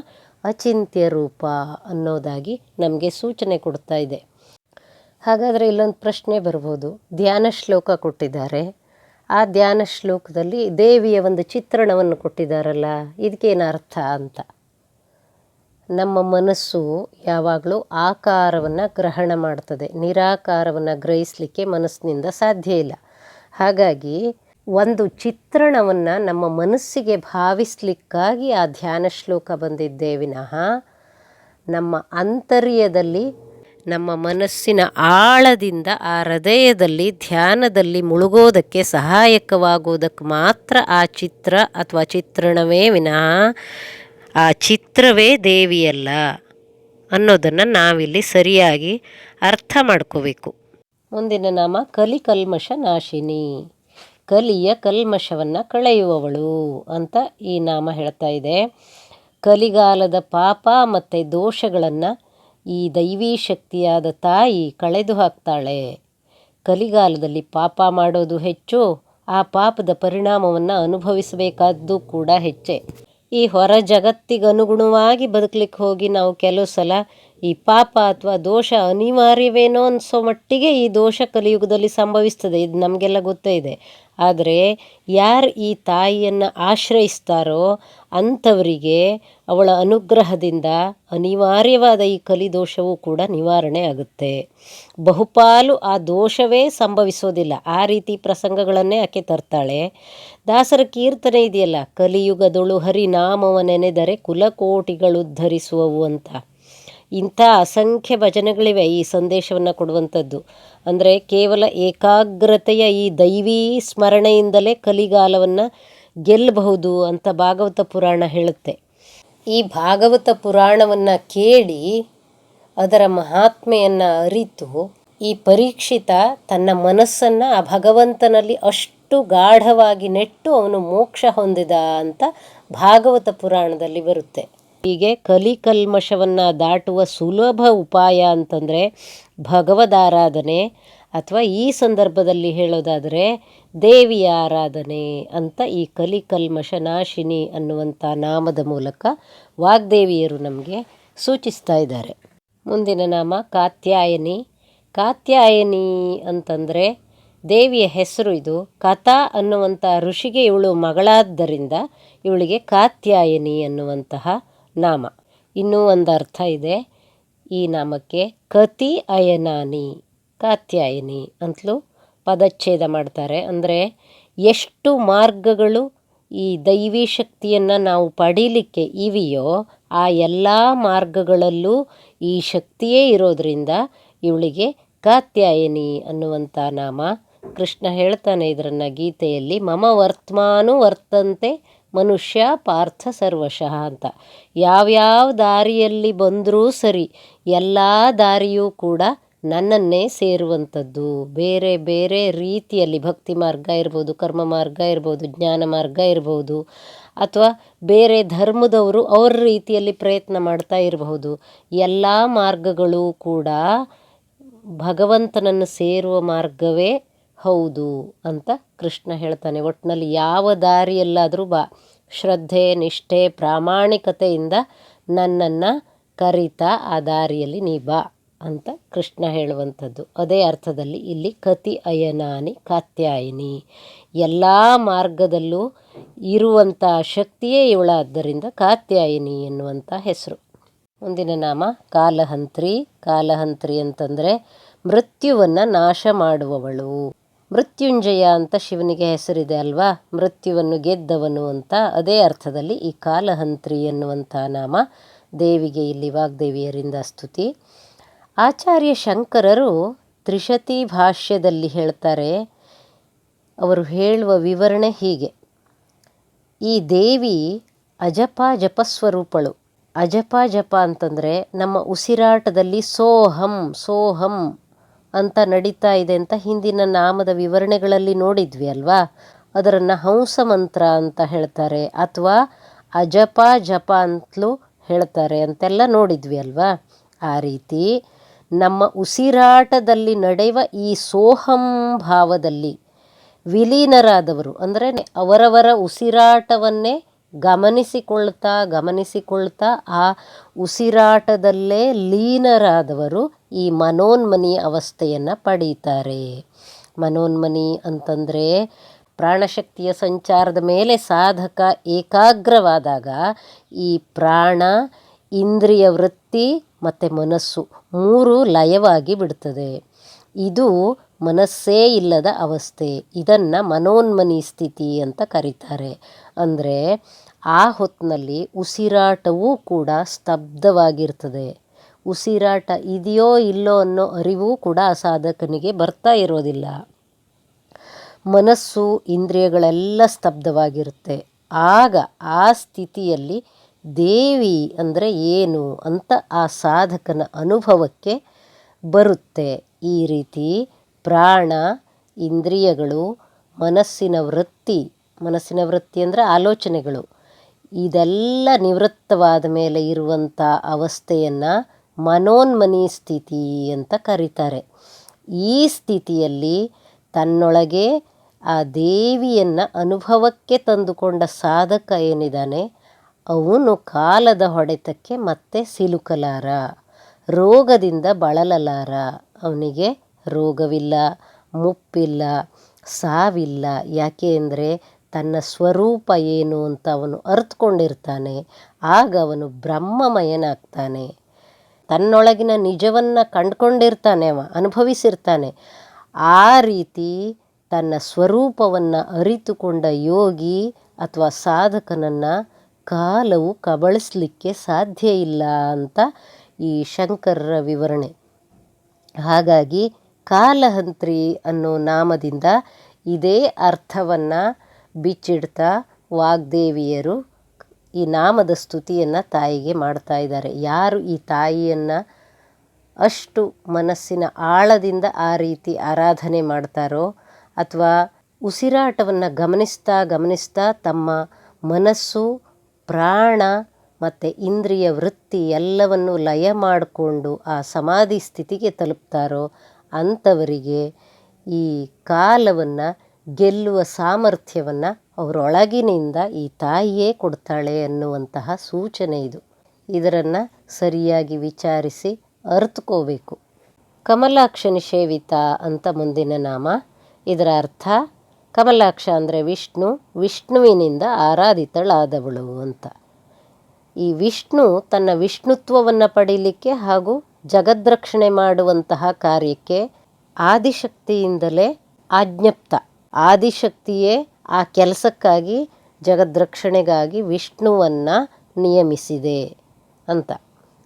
ಅಚಿಂತ್ಯ ರೂಪ ಅನ್ನೋದಾಗಿ ನಮಗೆ ಸೂಚನೆ ಕೊಡ್ತಾ ಇದೆ. ಹಾಗಾದರೆ ಇಲ್ಲೊಂದು ಪ್ರಶ್ನೆ ಬರ್ಬೋದು. ಧ್ಯಾನ ಶ್ಲೋಕ ಕೊಟ್ಟಿದ್ದಾರೆ, ಆ ಧ್ಯಾನ ಶ್ಲೋಕದಲ್ಲಿ ದೇವಿಯ ಒಂದು ಚಿತ್ರಣವನ್ನು ಕೊಟ್ಟಿದ್ದಾರಲ್ಲ, ಇದಕ್ಕೇನು ಅರ್ಥ ಅಂತ. ನಮ್ಮ ಮನಸ್ಸು ಯಾವಾಗಲೂ ಆಕಾರವನ್ನು ಗ್ರಹಣ ಮಾಡ್ತದೆ, ನಿರಾಕಾರವನ್ನು ಗ್ರಹಿಸಲಿಕ್ಕೆ ಮನಸ್ಸಿನಿಂದ ಸಾಧ್ಯ ಇಲ್ಲ. ಹಾಗಾಗಿ ಒಂದು ಚಿತ್ರಣವನ್ನು ನಮ್ಮ ಮನಸ್ಸಿಗೆ ಭಾವಿಸಲಿಕ್ಕಾಗಿ ಆ ಧ್ಯಾನ ಶ್ಲೋಕ ಬಂದಿದ್ದೇ ವಿನಃ ನಮ್ಮ ಆಂತರ್ಯದಲ್ಲಿ ನಮ್ಮ ಮನಸ್ಸಿನ ಆಳದಿಂದ ಆ ಹೃದಯದಲ್ಲಿ ಧ್ಯಾನದಲ್ಲಿ ಮುಳುಗೋದಕ್ಕೆ ಸಹಾಯಕವಾಗುವುದಕ್ಕೆ ಮಾತ್ರ ಆ ಚಿತ್ರ ಅಥವಾ ಚಿತ್ರಣವೇ ವಿನಃ ಆ ಚಿತ್ರವೇ ದೇವಿಯಲ್ಲ ಅನ್ನೋದನ್ನು ನಾವಿಲ್ಲಿ ಸರಿಯಾಗಿ ಅರ್ಥ ಮಾಡ್ಕೋಬೇಕು. ಮುಂದಿನ ನಾಮ ಕಲಿಕಲ್ಮಶ ನಾಶಿನಿ, ಕಲಿಯ ಕಲ್ಮಶವನ್ನು ಕಳೆಯುವವಳು ಅಂತ ಈ ನಾಮ ಹೇಳ್ತಾ ಇದೆ. ಕಲಿಗಾಲದ ಪಾಪ ಮತ್ತು ದೋಷಗಳನ್ನು ಈ ದೈವೀ ಶಕ್ತಿಯಾದ ತಾಯಿ ಕಳೆದು ಹಾಕ್ತಾಳೆ. ಕಲಿಗಾಲದಲ್ಲಿ ಪಾಪ ಮಾಡೋದು ಹೆಚ್ಚು, ಆ ಪಾಪದ ಪರಿಣಾಮವನ್ನು ಅನುಭವಿಸಬೇಕಾದ್ದು ಕೂಡ ಹೆಚ್ಚೆ. ಈ ಹೊರ ಜಗತ್ತಿಗನುಗುಣವಾಗಿ ಬದುಕಲಿಕ್ಕೆ ಹೋಗಿ ನಾವು ಕೆಲವು ಸಲ ಈ ಪಾಪ ಅಥವಾ ದೋಷ ಅನಿವಾರ್ಯವೇನೋ ಅನಿಸೋ ಮಟ್ಟಿಗೆ ಈ ದೋಷ ಕಲಿಯುಗದಲ್ಲಿ ಸಂಭವಿಸ್ತದೆ. ಇದು ನಮಗೆಲ್ಲ ಗೊತ್ತೇ ಇದೆ. ಆದರೆ ಯಾರು ಈ ತಾಯಿಯನ್ನು ಆಶ್ರಯಿಸ್ತಾರೋ ಅಂಥವರಿಗೆ ಅವಳ ಅನುಗ್ರಹದಿಂದ ಅನಿವಾರ್ಯವಾದ ಈ ಕಲಿದೋಷವೂ ಕೂಡ ನಿವಾರಣೆ ಆಗುತ್ತೆ. ಬಹುಪಾಲು ಆ ದೋಷವೇ ಸಂಭವಿಸೋದಿಲ್ಲ. ಆ ರೀತಿ ಪ್ರಸಂಗಗಳನ್ನೇ ಆಕೆ ತರ್ತಾಳೆ. ದಾಸರ ಕೀರ್ತನೆ ಇದೆಯಲ್ಲ, ಕಲಿಯುಗದೊಳು ಹರಿನಾಮವ ನೆನೆದರೆ ಕುಲಕೋಟಿಗಳುದ್ಧರಿಸುವವು ಅಂತ. ಇಂಥ ಅಸಂಖ್ಯ ಭಜನೆಗಳಿವೆ ಈ ಸಂದೇಶವನ್ನು ಕೊಡುವಂಥದ್ದು. ಅಂದರೆ ಕೇವಲ ಏಕಾಗ್ರತೆಯ ಈ ದೈವೀ ಸ್ಮರಣೆಯಿಂದಲೇ ಕಲಿಗಾಲವನ್ನು ಗೆಲ್ಲಬಹುದು ಅಂತ ಭಾಗವತ ಪುರಾಣ ಹೇಳುತ್ತೆ. ಈ ಭಾಗವತ ಪುರಾಣವನ್ನು ಕೇಳಿ ಅದರ ಮಹಾತ್ಮೆಯನ್ನು ಅರಿತು ಈ ಪರೀಕ್ಷಿತ ತನ್ನ ಮನಸ್ಸನ್ನು ಆ ಭಗವಂತನಲ್ಲಿ ಅಷ್ಟು ಗಾಢವಾಗಿ ನೆಟ್ಟು ಅವನು ಮೋಕ್ಷ ಹೊಂದಿದ ಅಂತ ಭಾಗವತ ಪುರಾಣದಲ್ಲಿ ಬರುತ್ತೆ. ಹೀಗೆ ಕಲಿಕಲ್ಮಶವನ್ನು ದಾಟುವ ಸುಲಭ ಉಪಾಯ ಅಂತಂದರೆ ಭಗವದಾರಾಧನೆ, ಅಥವಾ ಈ ಸಂದರ್ಭದಲ್ಲಿ ಹೇಳೋದಾದರೆ ದೇವಿಯ ಆರಾಧನೆ ಅಂತ ಈ ಕಲಿಕಲ್ಮಶ ನಾಶಿನಿ ಅನ್ನುವಂಥ ನಾಮದ ಮೂಲಕ ವಾಗ್ದೇವಿಯರು ನಮಗೆ ಸೂಚಿಸ್ತಾ ಇದ್ದಾರೆ. ಮುಂದಿನ ನಾಮ ಕಾತ್ಯಾಯನಿ. ಕಾತ್ಯಾಯನಿ ಅಂತಂದರೆ ದೇವಿಯ ಹೆಸರು ಇದು. ಕಥಾ ಅನ್ನುವಂಥ ಋಷಿಗೆ ಇವಳು ಮಗಳಾದ್ದರಿಂದ ಇವಳಿಗೆ ಕಾತ್ಯಾಯನಿ ಅನ್ನುವಂತಹ ನಾಮ. ಇನ್ನೂ ಒಂದು ಅರ್ಥ ಇದೆ ಈ ನಾಮಕ್ಕೆ, ಕತಿ ಅಯನಾನಿ, ಕಾತ್ಯಾಯನಿ ಅಂತಲೂ ಪದಚ್ಛೇದ ಮಾಡ್ತಾರೆ. ಅಂದರೆ ಎಷ್ಟು ಮಾರ್ಗಗಳು ಈ ದೈವೀ ಶಕ್ತಿಯನ್ನು ನಾವು ಪಡೀಲಿಕ್ಕೆ ಇವೆಯೋ ಆ ಎಲ್ಲ ಮಾರ್ಗಗಳಲ್ಲೂ ಈ ಶಕ್ತಿಯೇ ಇರೋದರಿಂದ ಇವಳಿಗೆ ಕಾತ್ಯಾಯನಿ ಅನ್ನುವಂಥ ನಾಮ. ಕೃಷ್ಣ ಹೇಳ್ತಾನೆ ಇದನ್ನು ಗೀತೆಯಲ್ಲಿ, ಮಮ ವರ್ತಮಾನು ವರ್ತಂತೆ ಮನುಷ್ಯ ಪಾರ್ಥ ಸರ್ವಶಃ ಅಂತ. ಯಾವ್ಯಾವ ದಾರಿಯಲ್ಲಿ ಬಂದರೂ ಸರಿ, ಎಲ್ಲ ದಾರಿಯೂ ಕೂಡ ನನ್ನನ್ನೇ ಸೇರುವಂಥದ್ದು. ಬೇರೆ ಬೇರೆ ರೀತಿಯಲ್ಲಿ ಭಕ್ತಿ ಮಾರ್ಗ ಇರ್ಬೋದು, ಕರ್ಮ ಮಾರ್ಗ ಇರ್ಬೋದು, ಜ್ಞಾನ ಮಾರ್ಗ ಇರ್ಬೋದು, ಅಥವಾ ಬೇರೆ ಧರ್ಮದವರು ಅವ್ರ ರೀತಿಯಲ್ಲಿ ಪ್ರಯತ್ನ ಮಾಡ್ತಾ ಇರಬಹುದು. ಎಲ್ಲ ಮಾರ್ಗಗಳು ಕೂಡ ಭಗವಂತನನ್ನು ಸೇರುವ ಮಾರ್ಗವೇ ಹೌದು ಅಂತ ಕೃಷ್ಣ ಹೇಳ್ತಾನೆ. ಒಟ್ಟಿನಲ್ಲಿ ಯಾವ ದಾರಿಯಲ್ಲಾದರೂ ಬಾ, ಶ್ರದ್ಧೆ, ನಿಷ್ಠೆ, ಪ್ರಾಮಾಣಿಕತೆಯಿಂದ ನನ್ನನ್ನು ಕರೀತಾ ಆ ದಾರಿಯಲ್ಲಿ ನೀ ಬಾ ಅಂತ ಕೃಷ್ಣ ಹೇಳುವಂಥದ್ದು. ಅದೇ ಅರ್ಥದಲ್ಲಿ ಇಲ್ಲಿ ಕತಿ ಅಯನಾನಿ ಕಾತ್ಯಾಯಿನಿ, ಎಲ್ಲ ಮಾರ್ಗದಲ್ಲೂ ಇರುವಂಥ ಶಕ್ತಿಯೇ ಇವಳಾದ್ದರಿಂದ ಕಾತ್ಯಾಯಿನಿ ಎನ್ನುವಂಥ ಹೆಸರು. ಮುಂದಿನ ನಾಮ ಕಾಲಹಂತ್ರಿ. ಕಾಲಹಂತ್ರಿ ಅಂತಂದರೆ ಮೃತ್ಯುವನ್ನು ನಾಶ ಮಾಡುವವಳು. ಮೃತ್ಯುಂಜಯ ಅಂತ ಶಿವನಿಗೆ ಹೆಸರಿದೆ ಅಲ್ವಾ, ಮೃತ್ಯುವನ್ನು ಗೆದ್ದವನು ಅಂತ. ಅದೇ ಅರ್ಥದಲ್ಲಿ ಈ ಕಾಲಹಂತ್ರಿ ಎನ್ನುವಂಥ ನಾಮ ದೇವಿಗೆ ಇಲ್ಲಿ ವಾಗ್ದೇವಿಯರಿಂದ ಸ್ತುತಿ. ಆಚಾರ್ಯ ಶಂಕರರು ತ್ರಿಶತಿ ಭಾಷ್ಯದಲ್ಲಿ ಹೇಳ್ತಾರೆ, ಅವರು ಹೇಳುವ ವಿವರಣೆ ಹೀಗೆ: ಈ ದೇವಿ ಅಜಪ ಜಪಸ್ವರೂಪಳು. ಅಜಪ ಜಪ ಅಂತಂದರೆ ನಮ್ಮ ಉಸಿರಾಟದಲ್ಲಿ ಸೋಹಂ ಸೋಹಂ ಅಂತ ನಡೀತಾ ಇದೆ ಅಂತ ಹಿಂದಿನ ನಾಮದ ವಿವರಣೆಗಳಲ್ಲಿ ನೋಡಿದ್ವಿ ಅಲ್ವಾ. ಅದನ್ನು ಹಂಸ ಮಂತ್ರ ಅಂತ ಹೇಳ್ತಾರೆ, ಅಥವಾ ಅಜಪ ಜಪ ಅಂತಲೂ ಹೇಳ್ತಾರೆ ಅಂತೆಲ್ಲ ನೋಡಿದ್ವಿ ಅಲ್ವಾ. ಆ ರೀತಿ ನಮ್ಮ ಉಸಿರಾಟದಲ್ಲಿ ನಡೆಯುವ ಈ ಸೋಹಂ ಭಾವದಲ್ಲಿ ವಿಲೀನರಾದವರು, ಅಂದರೆ ಅವರವರ ಉಸಿರಾಟವನ್ನೇ ಗಮನಿಸಿಕೊಳ್ತಾ ಆ ಉಸಿರಾಟದಲ್ಲೇ ಲೀನರಾದವರು ಈ ಮನೋನ್ಮನಿ ಅವಸ್ಥೆಯನ್ನು ಪಡೀತಾರೆ. ಮನೋನ್ಮನಿ ಅಂತಂದರೆ ಪ್ರಾಣಶಕ್ತಿಯ ಸಂಚಾರದ ಮೇಲೆ ಸಾಧಕ ಏಕಾಗ್ರವಾದಾಗ ಈ ಪ್ರಾಣ, ಇಂದ್ರಿಯ ವೃತ್ತಿ ಮತ್ತು ಮನಸ್ಸು ಮೂರು ಲಯವಾಗಿ ಬಿಡ್ತದೆ. ಇದು ಮನಸ್ಸೇ ಇಲ್ಲದ ಅವಸ್ಥೆ. ಇದನ್ನು ಮನೋನ್ಮನಿ ಸ್ಥಿತಿ ಅಂತ ಕರೀತಾರೆ. ಅಂದರೆ ಆ ಹೊತ್ತಿನಲ್ಲಿ ಉಸಿರಾಟವೂ ಕೂಡ ಸ್ತಬ್ಧವಾಗಿರ್ತದೆ. ಉಸಿರಾಟ ಇದೆಯೋ ಇಲ್ಲೋ ಅನ್ನೋ ಅರಿವೂ ಕೂಡ ಆ ಸಾಧಕನಿಗೆ ಬರ್ತಾ ಇರೋದಿಲ್ಲ. ಮನಸ್ಸು ಇಂದ್ರಿಯಗಳೆಲ್ಲ ಸ್ತಬ್ಧವಾಗಿರುತ್ತೆ. ಆಗ ಆ ಸ್ಥಿತಿಯಲ್ಲಿ ದೇವಿ ಅಂದರೆ ಏನು ಅಂತ ಆ ಸಾಧಕನ ಅನುಭವಕ್ಕೆ ಬರುತ್ತೆ. ಈ ರೀತಿ ಪ್ರಾಣ, ಇಂದ್ರಿಯಗಳು, ಮನಸ್ಸಿನ ವೃತ್ತಿ ಅಂದರೆ ಆಲೋಚನೆಗಳು, ಇದೆಲ್ಲ ನಿವೃತ್ತವಾದ ಮೇಲೆ ಇರುವಂಥ ಅವಸ್ಥೆಯನ್ನು ಮನೋನ್ಮನಿ ಸ್ಥಿತಿ ಅಂತ ಕರೀತಾರೆ. ಈ ಸ್ಥಿತಿಯಲ್ಲಿ ತನ್ನೊಳಗೆ ಆ ದೇವಿಯನ್ನು ಅನುಭವಕ್ಕೆ ತಂದುಕೊಂಡ ಸಾಧಕ ಏನಿದ್ದಾನೆ ಅವನು ಕಾಲದ ಹೊಡೆತಕ್ಕೆ ಮತ್ತೆ ಸಿಲುಕಲಾರ, ರೋಗದಿಂದ ಬಳಲಲಾರ. ಅವನಿಗೆ ರೋಗವಿಲ್ಲ, ಮುಪ್ಪಿಲ್ಲ, ಸಾವಿಲ್ಲ. ಯಾಕೆ ಅಂದರೆ ತನ್ನ ಸ್ವರೂಪ ಏನು ಅಂತ ಅವನು ಅರ್ಥಕೊಂಡಿರ್ತಾನೆ. ಆಗ ಅವನು ಬ್ರಹ್ಮಮಯನಾಗ್ತಾನೆ. ತನ್ನೊಳಗಿನ ನಿಜವನ್ನು ಕಂಡುಕೊಂಡಿರ್ತಾನೆ, ಅವ ಅನುಭವಿಸಿರ್ತಾನೆ. ಆ ರೀತಿ ತನ್ನ ಸ್ವರೂಪವನ್ನು ಅರಿತುಕೊಂಡ ಯೋಗಿ ಅಥವಾ ಸಾಧಕನನ್ನು ಕಾಲವು ಕಬಳಿಸಲಿಕ್ಕೆ ಸಾಧ್ಯ ಇಲ್ಲ ಅಂತ ಈ ಶಂಕರರ ವಿವರಣೆ. ಹಾಗಾಗಿ ಕಾಲಹಂತ್ರಿ ಅನ್ನೋ ನಾಮದಿಂದ ಇದೇ ಅರ್ಥವನ್ನು ಬಿಚ್ಚಿಡ್ತಾ ವಾಗ್ದೇವಿಯರು ಈ ನಾಮದ ಸ್ತುತಿಯನ್ನು ತಾಯಿಗೆ ಮಾಡ್ತಾ ಇದ್ದಾರೆ. ಯಾರು ಈ ತಾಯಿಯನ್ನು ಅಷ್ಟು ಮನಸ್ಸಿನ ಆಳದಿಂದ ಆ ರೀತಿ ಆರಾಧನೆ ಮಾಡ್ತಾರೋ, ಅಥವಾ ಉಸಿರಾಟವನ್ನು ಗಮನಿಸ್ತಾ ತಮ್ಮ ಮನಸ್ಸು, ಪ್ರಾಣ ಮತ್ತು ಇಂದ್ರಿಯ ವೃತ್ತಿ ಎಲ್ಲವನ್ನು ಲಯ ಮಾಡಿಕೊಂಡು ಆ ಸಮಾಧಿ ಸ್ಥಿತಿಗೆ ತಲುಪ್ತಾರೋ ಅಂಥವರಿಗೆ ಈ ಕಾಲವನ್ನು ಗೆಲ್ಲುವ ಸಾಮರ್ಥ್ಯವನ್ನು ಅವರೊಳಗಿನಿಂದ ಈ ತಾಯಿಯೇ ಕೊಡ್ತಾಳೆ ಅನ್ನುವಂತಹ ಸೂಚನೆ ಇದು. ಇದನ್ನು ಸರಿಯಾಗಿ ವಿಚಾರಿಸಿ ಅರ್ಥಕೋಬೇಕು. ಕಮಲಾಕ್ಷನಿ ಸೇವಿತ ಅಂತ ಮುಂದಿನ ನಾಮ. ಇದರ ಅರ್ಥ ಕಮಲಾಕ್ಷ ಅಂದರೆ ವಿಷ್ಣು, ವಿಷ್ಣುವಿನಿಂದ ಆರಾಧಿತಳಾದವಳು ಅಂತ. ಈ ವಿಷ್ಣು ತನ್ನ ವಿಷ್ಣುತ್ವವನ್ನು ಪಡೀಲಿಕ್ಕೆ ಹಾಗೂ ಜಗದ್ರಕ್ಷಣೆ ಮಾಡುವಂತಹ ಕಾರ್ಯಕ್ಕೆ ಆದಿಶಕ್ತಿಯಿಂದಲೇ ಆಜ್ಞಪ್ತ. ಆದಿಶಕ್ತಿಯೇ ಆ ಕೆಲಸಕ್ಕಾಗಿ ಜಗದ್ರಕ್ಷಣೆಗಾಗಿ ವಿಷ್ಣುವನ್ನು ನಿಯಮಿಸಿದೆ ಅಂತ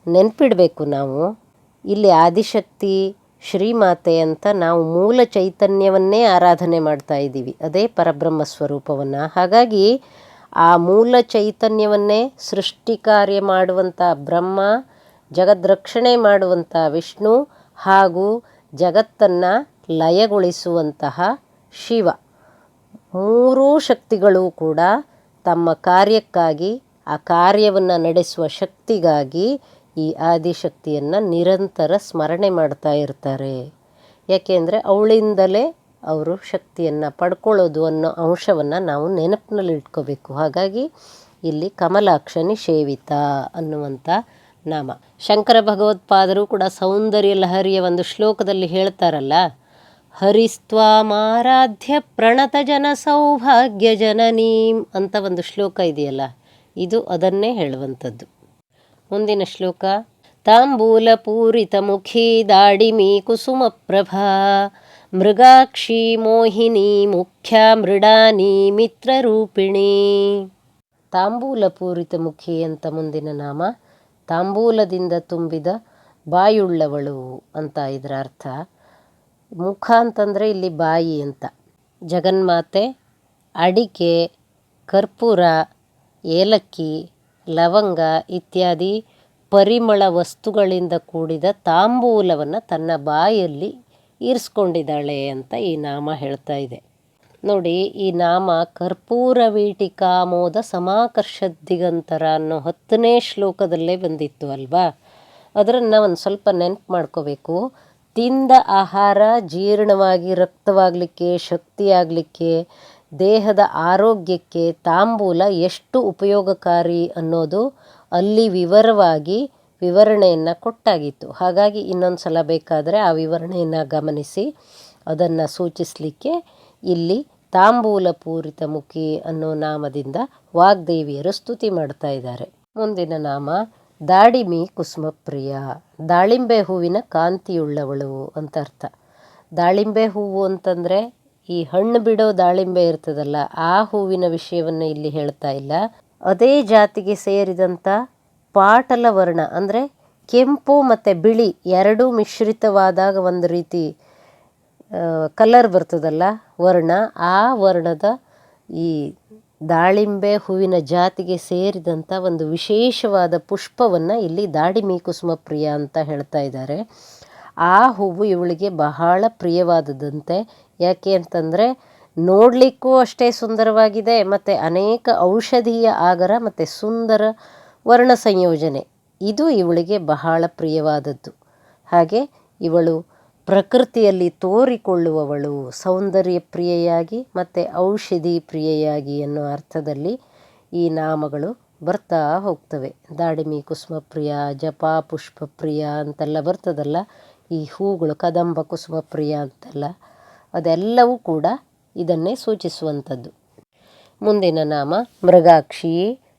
ನೆನಪಿಡಬೇಕು ನಾವು. ಇಲ್ಲಿ ಆದಿಶಕ್ತಿ, ಶ್ರೀಮಾತೆ ಅಂತ ನಾವು ಮೂಲ ಚೈತನ್ಯವನ್ನೇ ಆರಾಧನೆ ಮಾಡ್ತಾ ಇದ್ದೀವಿ, ಅದೇ ಪರಬ್ರಹ್ಮ ಸ್ವರೂಪವನ್ನು. ಹಾಗಾಗಿ ಆ ಮೂಲ ಚೈತನ್ಯವನ್ನೇ ಸೃಷ್ಟಿ ಕಾರ್ಯ ಮಾಡುವಂಥ ಬ್ರಹ್ಮ, ಜಗದ್ರಕ್ಷಣೆ ಮಾಡುವಂಥ ವಿಷ್ಣು ಹಾಗೂ ಜಗತ್ತನ್ನು ಲಯಗೊಳಿಸುವಂತಹ ಶಿವ, ಮೂರೂ ಶಕ್ತಿಗಳು ಕೂಡ ತಮ್ಮ ಕಾರ್ಯಕ್ಕಾಗಿ, ಆ ಕಾರ್ಯವನ್ನು ನಡೆಸುವ ಶಕ್ತಿಗಾಗಿ ಈ ಆದಿಶಕ್ತಿಯನ್ನು ನಿರಂತರ ಸ್ಮರಣೆ ಮಾಡ್ತಾ ಇರ್ತಾರೆ. ಯಾಕೆಂದರೆ ಅವಳಿಂದಲೇ ಅವರು ಶಕ್ತಿಯನ್ನು ಪಡ್ಕೊಳ್ಳೋದು ಅನ್ನೋ ಅಂಶವನ್ನು ನಾವು ನೆನಪಿನಲ್ಲಿ ಇಟ್ಕೋಬೇಕು. ಹಾಗಾಗಿ ಇಲ್ಲಿ ಕಮಲಾಕ್ಷನಿ ಸೇವಿತ ಅನ್ನುವಂಥ ನಾಮ. ಶಂಕರ ಭಗವತ್ಪಾದರು ಕೂಡ ಸೌಂದರ್ಯ ಲಹರಿಯ ಒಂದು ಶ್ಲೋಕದಲ್ಲಿ ಹೇಳ್ತಾರಲ್ಲ, ಹರಿಸ್ತ್ವಾಮಾರಾಧ್ಯ ಪ್ರಣತ ಜನ ಸೌಭಾಗ್ಯ ಜನನೀಂ ಅಂತ ಒಂದು ಶ್ಲೋಕ ಇದೆಯಲ್ಲ, ಇದು ಅದನ್ನೇ ಹೇಳುವಂಥದ್ದು. ಮುಂದಿನ ಶ್ಲೋಕ. ತಾಂಬೂಲ ಪೂರಿತ ಮುಖಿ ದಾಡಿಮಿ ಕುಸುಮ ಪ್ರಭಾ ಮೃಗಾಕ್ಷಿ ಮೋಹಿನಿ ಮುಖ್ಯ ಮೃಡಾನಿ ಮಿತ್ರರೂಪಿಣಿ. ತಾಂಬೂಲ ಪೂರಿತ ಮುಖಿ ಅಂತ ಮುಂದಿನ ನಾಮ. ತಾಂಬೂಲದಿಂದ ತುಂಬಿದ ಬಾಯುಳ್ಳವಳು ಅಂತ ಇದರ ಅರ್ಥ. ಮುಖ ಅಂತಂದರೆ ಇಲ್ಲಿ ಬಾಯಿ ಅಂತ. ಜಗನ್ಮಾತೆ ಅಡಿಕೆ, ಕರ್ಪೂರ, ಏಲಕ್ಕಿ, ಲವಂಗ ಇತ್ಯಾದಿ ಪರಿಮಳ ವಸ್ತುಗಳಿಂದ ಕೂಡಿದ ತಾಂಬೂಲವನ್ನು ತನ್ನ ಬಾಯಲ್ಲಿ ಇರಿಸ್ಕೊಂಡಿದ್ದಾಳೆ ಅಂತ ಈ ನಾಮ ಹೇಳ್ತಾ ಇದೆ. ನೋಡಿ, ಈ ನಾಮ ಕರ್ಪೂರ ವೀಟಿಕಾಮೋದ ಸಮಾಕರ್ಷದ್ದಿಗಂತರ ಅನ್ನೋ 10ನೇ ಶ್ಲೋಕದಲ್ಲೇ ಬಂದಿತ್ತು ಅಲ್ವಾ. ಅದನ್ನು ಒಂದು ಸ್ವಲ್ಪ ನೆನಪು ಮಾಡ್ಕೋಬೇಕು. ತಿಂದ ಆಹಾರ ಜೀರ್ಣವಾಗಿ ರಕ್ತವಾಗಲಿಕ್ಕೆ, ಶಕ್ತಿಯಾಗಲಿಕ್ಕೆ, ದೇಹದ ಆರೋಗ್ಯಕ್ಕೆ ತಾಂಬೂಲ ಎಷ್ಟು ಉಪಯೋಗಕಾರಿ ಅನ್ನೋದು ಅಲ್ಲಿ ವಿವರಣೆಯನ್ನು ಕೊಟ್ಟಾಗಿತ್ತು. ಹಾಗಾಗಿ ಇನ್ನೊಂದು ಸಲ ಬೇಕಾದರೆ ಆ ವಿವರಣೆಯನ್ನು ಗಮನಿಸಿ ಅದನ್ನು ಸೂಚಿಸಲಿಕ್ಕೆ ಇಲ್ಲಿ ತಾಂಬೂಲ ಪೂರಿತ ಮುಖಿ ಅನ್ನೋ ನಾಮದಿಂದ ವಾಗ್ದೇವಿಯರು ಸ್ತುತಿ ಮಾಡ್ತಾ ಇದ್ದಾರೆ. ಮುಂದಿನ ನಾಮ ದಾಡಿಮಿ ಕುಸುಮಪ್ರಿಯ, ದಾಳಿಂಬೆ ಹೂವಿನ ಕಾಂತಿಯುಳ್ಳವಳು ಅಂತ ಅರ್ಥ. ದಾಳಿಂಬೆ ಹೂವು ಅಂತಂದರೆ ಈ ಹಣ್ಣು ಬಿಡೋ ದಾಳಿಂಬೆ ಇರ್ತದಲ್ಲ, ಆ ಹೂವಿನ ವಿಷಯವನ್ನು ಇಲ್ಲಿ ಹೇಳ್ತಾ ಇಲ್ಲ. ಅದೇ ಜಾತಿಗೆ ಸೇರಿದಂಥ ಪಾಟಲ ವರ್ಣ ಅಂದರೆ ಕೆಂಪು ಮತ್ತು ಬಿಳಿ ಎರಡೂ ಮಿಶ್ರಿತವಾದಾಗ ಒಂದು ರೀತಿ ಕಲರ್ ಬರ್ತದಲ್ಲ ವರ್ಣ, ಆ ವರ್ಣದ ಈ ದಾಳಿಂಬೆ ಹೂವಿನ ಜಾತಿಗೆ ಸೇರಿದಂಥ ಒಂದು ವಿಶೇಷವಾದ ಪುಷ್ಪವನ್ನು ಇಲ್ಲಿ ದಾಡಿಮಿ ಕುಸುಮ ಪ್ರಿಯ ಅಂತ ಹೇಳ್ತಾ ಇದ್ದಾರೆ. ಆ ಹೂವು ಇವಳಿಗೆ ಬಹಳ ಪ್ರಿಯವಾದದಂತೆ. ಯಾಕೆ ಅಂತಂದರೆ ನೋಡಲಿಕ್ಕೂ ಅಷ್ಟೇ ಸುಂದರವಾಗಿದೆ ಮತ್ತು ಅನೇಕ ಔಷಧೀಯ ಆಗರ ಮತ್ತು ಸುಂದರ ವರ್ಣ ಸಂಯೋಜನೆ ಇದು ಇವಳಿಗೆ ಬಹಳ ಪ್ರಿಯವಾದದ್ದು. ಹಾಗೆ ಇವಳು ಪ್ರಕೃತಿಯಲ್ಲಿ ತೋರಿಕೊಳ್ಳುವವಳು, ಸೌಂದರ್ಯ ಪ್ರಿಯೆಯಾಗಿ ಮತ್ತು ಔಷಧಿ ಪ್ರಿಯೆಯಾಗಿ ಅನ್ನೋ ಅರ್ಥದಲ್ಲಿ ಈ ನಾಮಗಳು ಬರ್ತಾ ಹೋಗ್ತವೆ. ದಾಡಿಮಿ ಕುಸುಮ ಪ್ರಿಯ, ಜಪಾ ಪುಷ್ಪ ಪ್ರಿಯ ಅಂತೆಲ್ಲ ಬರ್ತದಲ್ಲ, ಈ ಹೂಗಳು ಕದಂಬ ಕುಸುಮ ಪ್ರಿಯ ಅಂತೆಲ್ಲ, ಅದೆಲ್ಲವೂ ಕೂಡ ಇದನ್ನೇ ಸೂಚಿಸುವಂಥದ್ದು. ಮುಂದಿನ ನಾಮ ಮೃಗಾಕ್ಷಿ.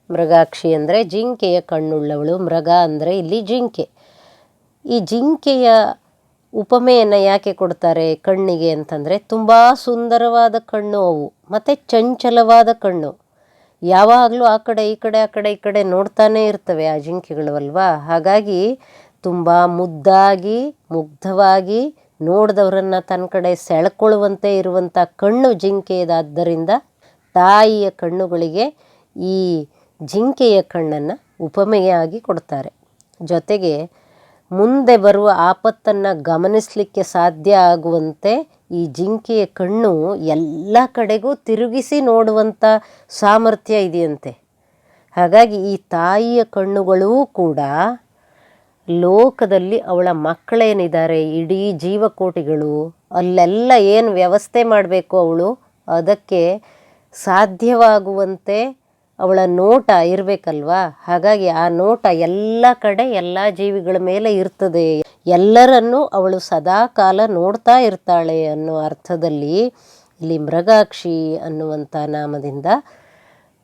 ಮೃಗಾಕ್ಷಿ ಅಂದರೆ ಜಿಂಕೆಯ ಕಣ್ಣುಳ್ಳವಳು. ಮೃಗ ಅಂದರೆ ಇಲ್ಲಿ ಜಿಂಕೆ. ಈ ಜಿಂಕೆಯ ಉಪಮೆಯನ್ನು ಯಾಕೆ ಕೊಡ್ತಾರೆ ಕಣ್ಣಿಗೆ ಅಂತಂದರೆ, ತುಂಬ ಸುಂದರವಾದ ಕಣ್ಣು ಅವು ಮತ್ತು ಚಂಚಲವಾದ ಕಣ್ಣು. ಯಾವಾಗಲೂ ಆ ಕಡೆ ಈ ಕಡೆ ಆ ಕಡೆ ಈ ಕಡೆ ನೋಡ್ತಾನೇ ಇರ್ತವೆ ಆ ಜಿಂಕೆಗಳು ಅಲ್ವಾ. ಹಾಗಾಗಿ ತುಂಬ ಮುದ್ದಾಗಿ ಮುಗ್ಧವಾಗಿ ನೋಡಿದವರನ್ನು ತನ್ನ ಕಡೆ ಸೆಳ್ಕೊಳ್ಳುವಂತೆ ಇರುವಂಥ ಕಣ್ಣು ಜಿಂಕೆಯದಾದ್ದರಿಂದ ತಾಯಿಯ ಕಣ್ಣುಗಳಿಗೆ ಈ ಜಿಂಕೆಯ ಕಣ್ಣನ್ನು ಉಪಮೆಯಾಗಿ ಕೊಡ್ತಾರೆ. ಜೊತೆಗೆ ಮುಂದೆ ಬರುವ ಆಪತ್ತನ್ನು ಗಮನಿಸಲಿಕ್ಕೆ ಸಾಧ್ಯ ಆಗುವಂತೆ ಈ ಜಿಂಕೆಯ ಕಣ್ಣು ಎಲ್ಲ ಕಡೆಗೂ ತಿರುಗಿಸಿ ನೋಡುವಂಥ ಸಾಮರ್ಥ್ಯ ಇದೆಯಂತೆ. ಹಾಗಾಗಿ ಈ ತಾಯಿಯ ಕಣ್ಣುಗಳೂ ಕೂಡ ಲೋಕದಲ್ಲಿ ಅವಳ ಮಕ್ಕಳೇನಿದ್ದಾರೆ, ಇಡೀ ಜೀವಕೋಟಿಗಳು, ಅಲ್ಲೆಲ್ಲ ಏನು ವ್ಯವಸ್ಥೆ ಮಾಡಬೇಕು ಅವಳು ಅದಕ್ಕೆ ಸಾಧ್ಯವಾಗುವಂತೆ ಅವಳ ನೋಟ ಇರಬೇಕಲ್ವಾ. ಹಾಗಾಗಿ ಆ ನೋಟ ಎಲ್ಲ ಕಡೆ ಎಲ್ಲ ಜೀವಿಗಳ ಮೇಲೆ ಇರ್ತದೆ, ಎಲ್ಲರನ್ನೂ ಅವಳು ಸದಾ ಕಾಲ ನೋಡ್ತಾ ಇರ್ತಾಳೆ ಅನ್ನೋ ಅರ್ಥದಲ್ಲಿ ಇಲ್ಲಿ ಮೃಗಾಕ್ಷಿ ಅನ್ನುವಂಥ ನಾಮದಿಂದ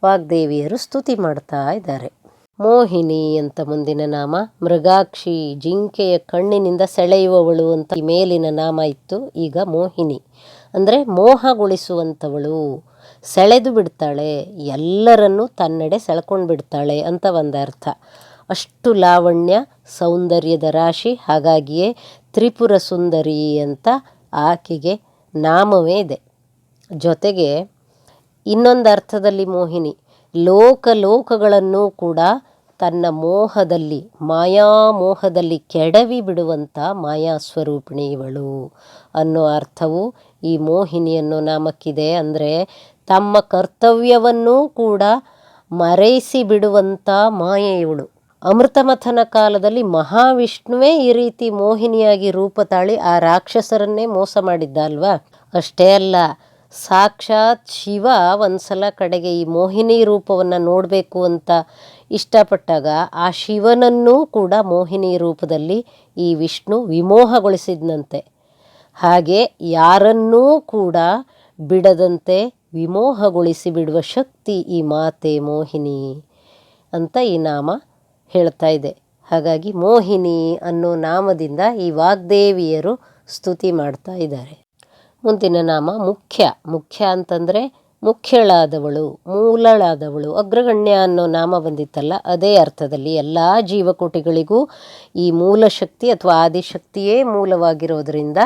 ವಾಗ್ದೇವಿಯರು ಸ್ತುತಿ ಮಾಡ್ತಾ ಇದ್ದಾರೆ. ಮೋಹಿನಿ ಅಂತ ಮುಂದಿನ ನಾಮ. ಮೃಗಾಕ್ಷಿ ಜಿಂಕೆಯ ಕಣ್ಣಿನಿಂದ ಸೆಳೆಯುವವಳು ಅಂತ ಮೇಲಿನ ನಾಮ ಇತ್ತು. ಈಗ ಮೋಹಿನಿ ಅಂದರೆ ಮೋಹಗೊಳಿಸುವಂಥವಳು, ಸೆಳೆದು ಬಿಡ್ತಾಳೆ, ಎಲ್ಲರನ್ನೂ ತನ್ನೆಡೆ ಸೆಳ್ಕೊಂಡು ಬಿಡ್ತಾಳೆ ಅಂತ ಒಂದು ಅರ್ಥ. ಅಷ್ಟು ಲಾವಣ್ಯ ಸೌಂದರ್ಯದ ರಾಶಿ. ಹಾಗಾಗಿಯೇ ತ್ರಿಪುರ ಸುಂದರಿ ಅಂತ ಆಕೆಗೆ ನಾಮವೇ ಇದೆ. ಜೊತೆಗೆ ಇನ್ನೊಂದು ಅರ್ಥದಲ್ಲಿ ಮೋಹಿನಿ ಲೋಕಗಳನ್ನು ಕೂಡ ತನ್ನ ಮೋಹದಲ್ಲಿ ಮಾಯಾಮೋಹದಲ್ಲಿ ಕೆಡವಿ ಬಿಡುವಂಥ ಮಾಯಾ ಸ್ವರೂಪಿಣಿ ಇವಳು ಅನ್ನೋ ಅರ್ಥವು ಈ ಮೋಹಿನಿ ಅನ್ನೋ ನಾಮಕ್ಕಿದೆ. ಅಂದರೆ ತಮ್ಮ ಕರ್ತವ್ಯವನ್ನೂ ಕೂಡ ಮರೆಯಿಸಿ ಬಿಡುವಂಥ ಮಾಯೆ ಇವಳು. ಅಮೃತಮಥನ ಕಾಲದಲ್ಲಿ ಮಹಾವಿಷ್ಣುವೇ ಈ ರೀತಿ ಮೋಹಿನಿಯಾಗಿ ರೂಪ ತಾಳಿ ಆ ರಾಕ್ಷಸರನ್ನೇ ಮೋಸ ಮಾಡಿದ್ದ ಅಲ್ವಾ. ಅಷ್ಟೇ ಅಲ್ಲ, ಸಾಕ್ಷಾತ್ ಶಿವ ಒಂದ್ಸಲ ಕಡೆಗೆ ಈ ಮೋಹಿನಿ ರೂಪವನ್ನು ನೋಡಬೇಕು ಅಂತ ಇಷ್ಟಪಟ್ಟಾಗ ಆ ಶಿವನನ್ನೂ ಕೂಡ ಮೋಹಿನಿ ರೂಪದಲ್ಲಿ ಈ ವಿಷ್ಣು ವಿಮೋಹಗೊಳಿಸಿದ್ನಂತೆ. ಹಾಗೆ ಯಾರನ್ನೂ ಕೂಡ ಬಿಡದಂತೆ ವಿಮೋಹಗೊಳಿಸಿ ಬಿಡುವ ಶಕ್ತಿ ಈ ಮಾತೆ ಮೋಹಿನಿ ಅಂತ ಈ ನಾಮ ಹೇಳ್ತಾ ಇದೆ. ಹಾಗಾಗಿ ಮೋಹಿನಿ ಅನ್ನೋ ನಾಮದಿಂದ ಈ ವಾಗ್ದೇವಿಯರು ಸ್ತುತಿ ಮಾಡ್ತಾ ಇದ್ದಾರೆ. ಮುಂದಿನ ನಾಮ ಮುಖ್ಯ. ಮುಖ್ಯ ಅಂತಂದರೆ ಮುಖ್ಯಳಾದವಳು, ಮೂಲಳಾದವಳು. ಅಗ್ರಗಣ್ಯ ಅನ್ನೋ ನಾಮ ಬಂದಿತ್ತಲ್ಲ, ಅದೇ ಅರ್ಥದಲ್ಲಿ ಎಲ್ಲ ಜೀವಕೋಟಿಗಳಿಗೂ ಈ ಮೂಲ ಶಕ್ತಿ ಅಥವಾ ಆದಿಶಕ್ತಿಯೇ ಮೂಲವಾಗಿರೋದರಿಂದ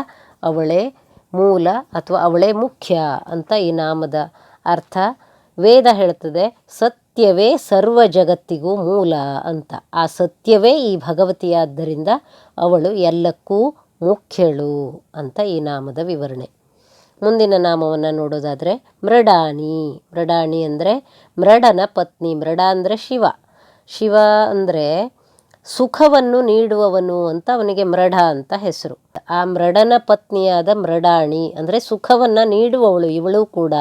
ಅವಳೇ ಮೂಲ ಅಥವಾ ಅವಳೇ ಮುಖ್ಯ ಅಂತ ಈ ನಾಮದ ಅರ್ಥ. ವೇದ ಹೇಳ್ತದೆ ಸತ್ಯವೇ ಸರ್ವ ಜಗತ್ತಿಗೂ ಮೂಲ ಅಂತ. ಆ ಸತ್ಯವೇ ಈ ಭಗವತಿಯಾದ್ದರಿಂದ ಅವಳು ಎಲ್ಲಕ್ಕೂ ಮುಖ್ಯಳು ಅಂತ ಈ ನಾಮದ ವಿವರಣೆ. ಮುಂದಿನ ನಾಮವನ್ನು ನೋಡೋದಾದರೆ ಮೃಡಾನಿ. ಮೃಡಾನಿ ಅಂದರೆ ಮೃಡನ ಪತ್ನಿ. ಮೃಡ ಅಂದರೆ ಶಿವ. ಶಿವ ಅಂದರೆ ಸುಖವನ್ನು ನೀಡುವವನು ಅಂತ ಅವನಿಗೆ ಮೃಡ ಅಂತ ಹೆಸರು. ಆ ಮೃಡನ ಪತ್ನಿಯಾದ ಮೃಡಾಣಿ ಅಂದರೆ ಸುಖವನ್ನು ನೀಡುವವಳು ಇವಳು ಕೂಡ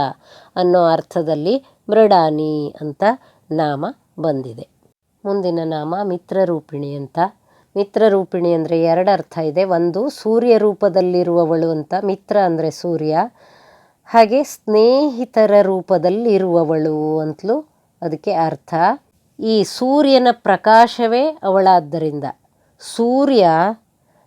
ಅನ್ನೋ ಅರ್ಥದಲ್ಲಿ ಮೃಡಾನಿ ಅಂತ ನಾಮ ಬಂದಿದೆ. ಮುಂದಿನ ನಾಮ ಮಿತ್ರರೂಪಿಣಿ ಅಂತ. ಮಿತ್ರರೂಪಿಣಿ ಅಂದರೆ ಎರಡು ಅರ್ಥ ಇದೆ. ಒಂದು ಸೂರ್ಯ ರೂಪದಲ್ಲಿರುವವಳು ಅಂತ, ಮಿತ್ರ ಅಂದರೆ ಸೂರ್ಯ. ಹಾಗೆ ಸ್ನೇಹಿತರ ರೂಪದಲ್ಲಿರುವವಳು ಅಂತಲೂ ಅದಕ್ಕೆ ಅರ್ಥ. ಈ ಸೂರ್ಯನ ಪ್ರಕಾಶವೇ ಅವಳಾದ್ದರಿಂದ ಸೂರ್ಯ